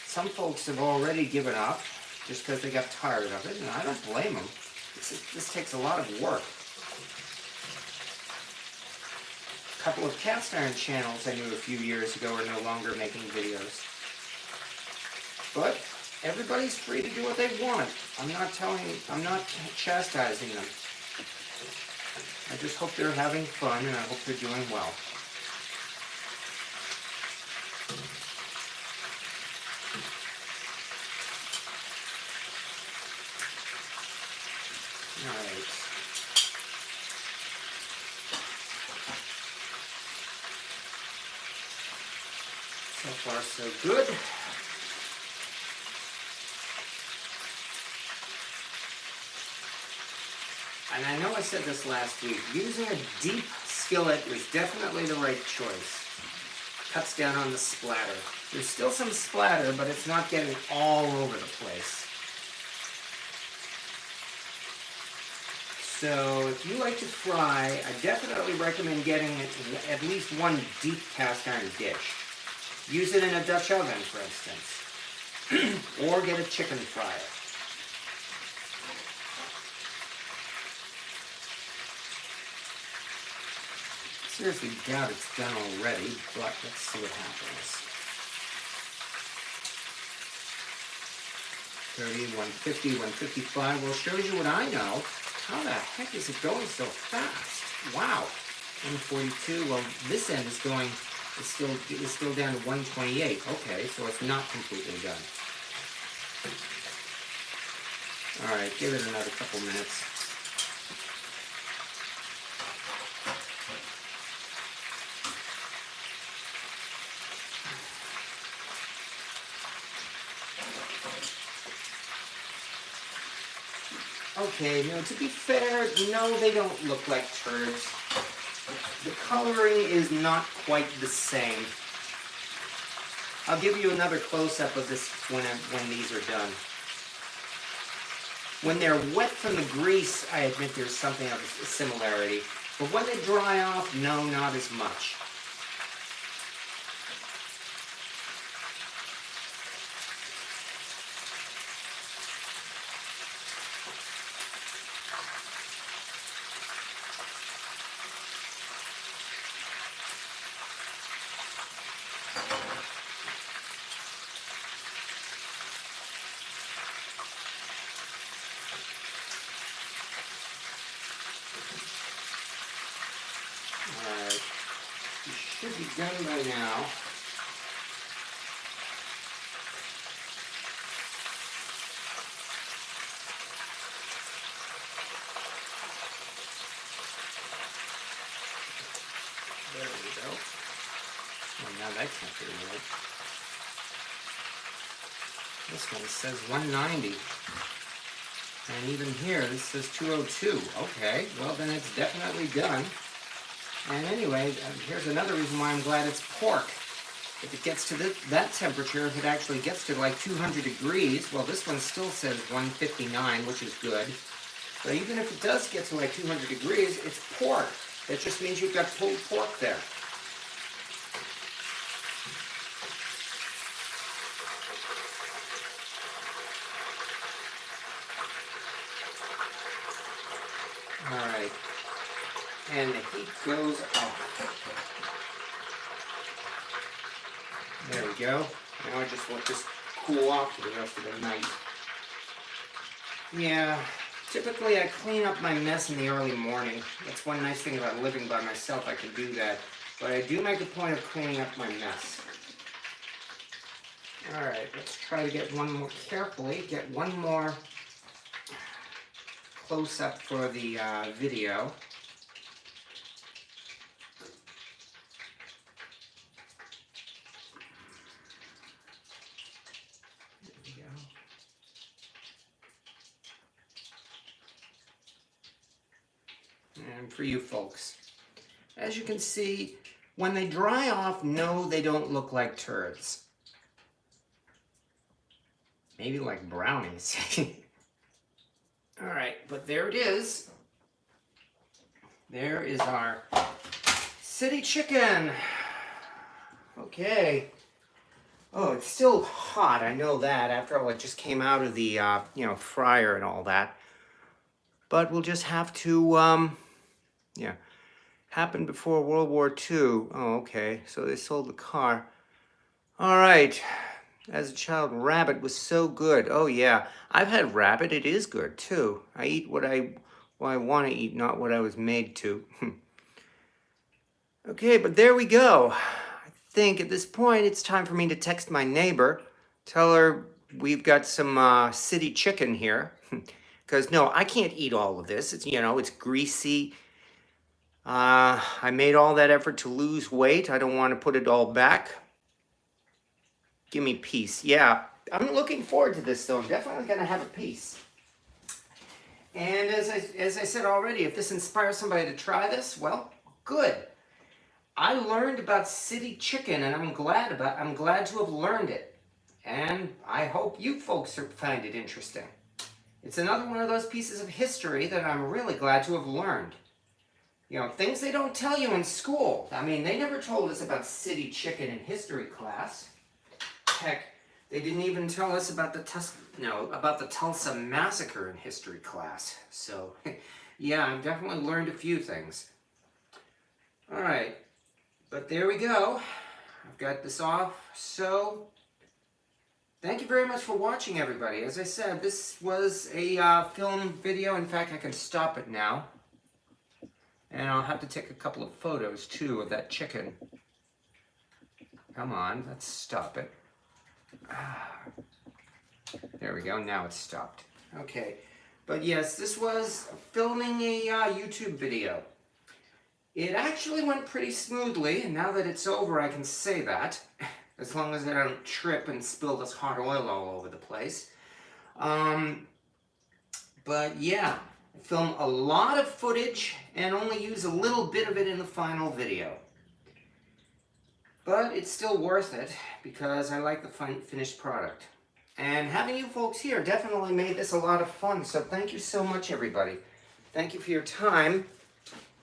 Some folks have already given up just because they got tired of it, and I don't blame them. This takes a lot of work. A couple of cast iron channels I knew a few years ago are no longer making videos. But everybody's free to do what they want. I'm not chastising them. I just hope they're having fun, and I hope they're doing well. Alright. So far, so good. And I know I said this last week, using a deep skillet was definitely the right choice. Cuts down on the splatter. There's still some splatter, but it's not getting all over the place. So if you like to fry, I definitely recommend getting at least one deep cast iron dish. Use it in a Dutch oven, for instance, or get a chicken fryer. Seriously doubt it's done already, but let's see what happens. 30, 150, 155. Well, shows you what I know. How the heck is it going so fast? Wow. 142. Well, this end is going. It's still down to 128. Okay, so it's not completely done. All right, give it another couple minutes. Okay, now to be fair, no, they don't look like turds. The coloring is not quite the same. I'll give you another close-up of this when these are done. When they're wet from the grease, I admit there's something of a similarity. But when they dry off, no, not as much. Alright, you should be done by now. There we go. Well, now that can't be right. This one says 190. And even here, this says 202. Okay, well then it's definitely done. And anyway, here's another reason why I'm glad it's pork. If it gets to that temperature, if it actually gets to like 200 degrees, well this one still says 159, which is good. But even if it does get to like 200 degrees, it's pork. That just means you've got pulled pork there. Alright, and the heat goes up. There we go. Now I just let this cool off for the rest of the night. Yeah, typically I clean up my mess in the early morning. That's one nice thing about living by myself, I can do that. But I do make a point of cleaning up my mess. Alright, let's try to get one more carefully, get one more close up for the video. There we go. And for you folks, as you can see, when they dry off, no, they don't look like turds. Maybe like brownies. All right, but there it is. There is our city chicken. Okay. Oh, it's still hot. I know that. After all, it just came out of the fryer and all that. But we'll just have to happened before World War II. Oh, okay. So they sold the car. All right. As a child, rabbit was so good. Oh, yeah. I've had rabbit. It is good, too. I eat what I want to eat, not what I was made to. Okay, but there we go. I think at this point, it's time for me to text my neighbor. Tell her we've got some city chicken here. Because, no, I can't eat all of this. It's, it's greasy. I made all that effort to lose weight. I don't want to put it all back. Give me peace. Yeah, I'm looking forward to this, though. I'm definitely going to have a piece. And as I said already, if this inspires somebody to try this, well, Good. I learned about city chicken, and I'm glad to have learned it. And I hope you folks find it interesting. It's another one of those pieces of history that I'm really glad to have learned. You know, things they don't tell you in school. I mean, they never told us about city chicken in history class. Heck, they didn't even tell us about the Tulsa massacre in history class. So, yeah, I've definitely learned a few things. All right, but there we go. I've got this off. So, thank you very much for watching, everybody. As I said, this was a film video. In fact, I can stop it now. And I'll have to take a couple of photos, too, of that chicken. Come on, let's stop it. There we go, now it's stopped. Okay, but yes, this was filming a YouTube video. It actually went pretty smoothly, and now that it's over, I can say that. As long as I don't trip and spill this hot oil all over the place. But yeah, I film a lot of footage and only use a little bit of it in the final video. But it's still worth it because I like the finished product. And having you folks here definitely made this a lot of fun. So thank you so much, everybody. Thank you for your time.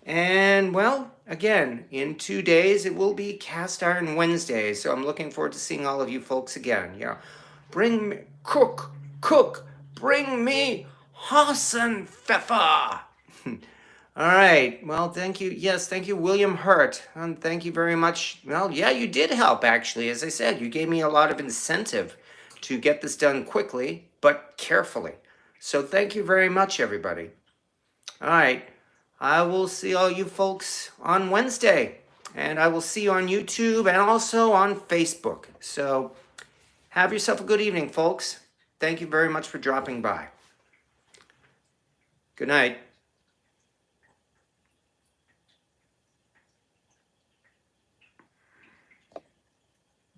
And, well, again, in 2 days, it will be Cast Iron Wednesday. So I'm looking forward to seeing all of you folks again. Yeah. Bring me, cook, bring me Hassan Pfeffer. All right. Well, thank you. Yes, thank you, William Hurt. And thank you very much. Well, yeah, you did help, actually. As I said, you gave me a lot of incentive to get this done quickly, but carefully. So thank you very much, everybody. All right. I will see all you folks on Wednesday. And I will see you on YouTube and also on Facebook. So have yourself a good evening, folks. Thank you very much for dropping by. Good night.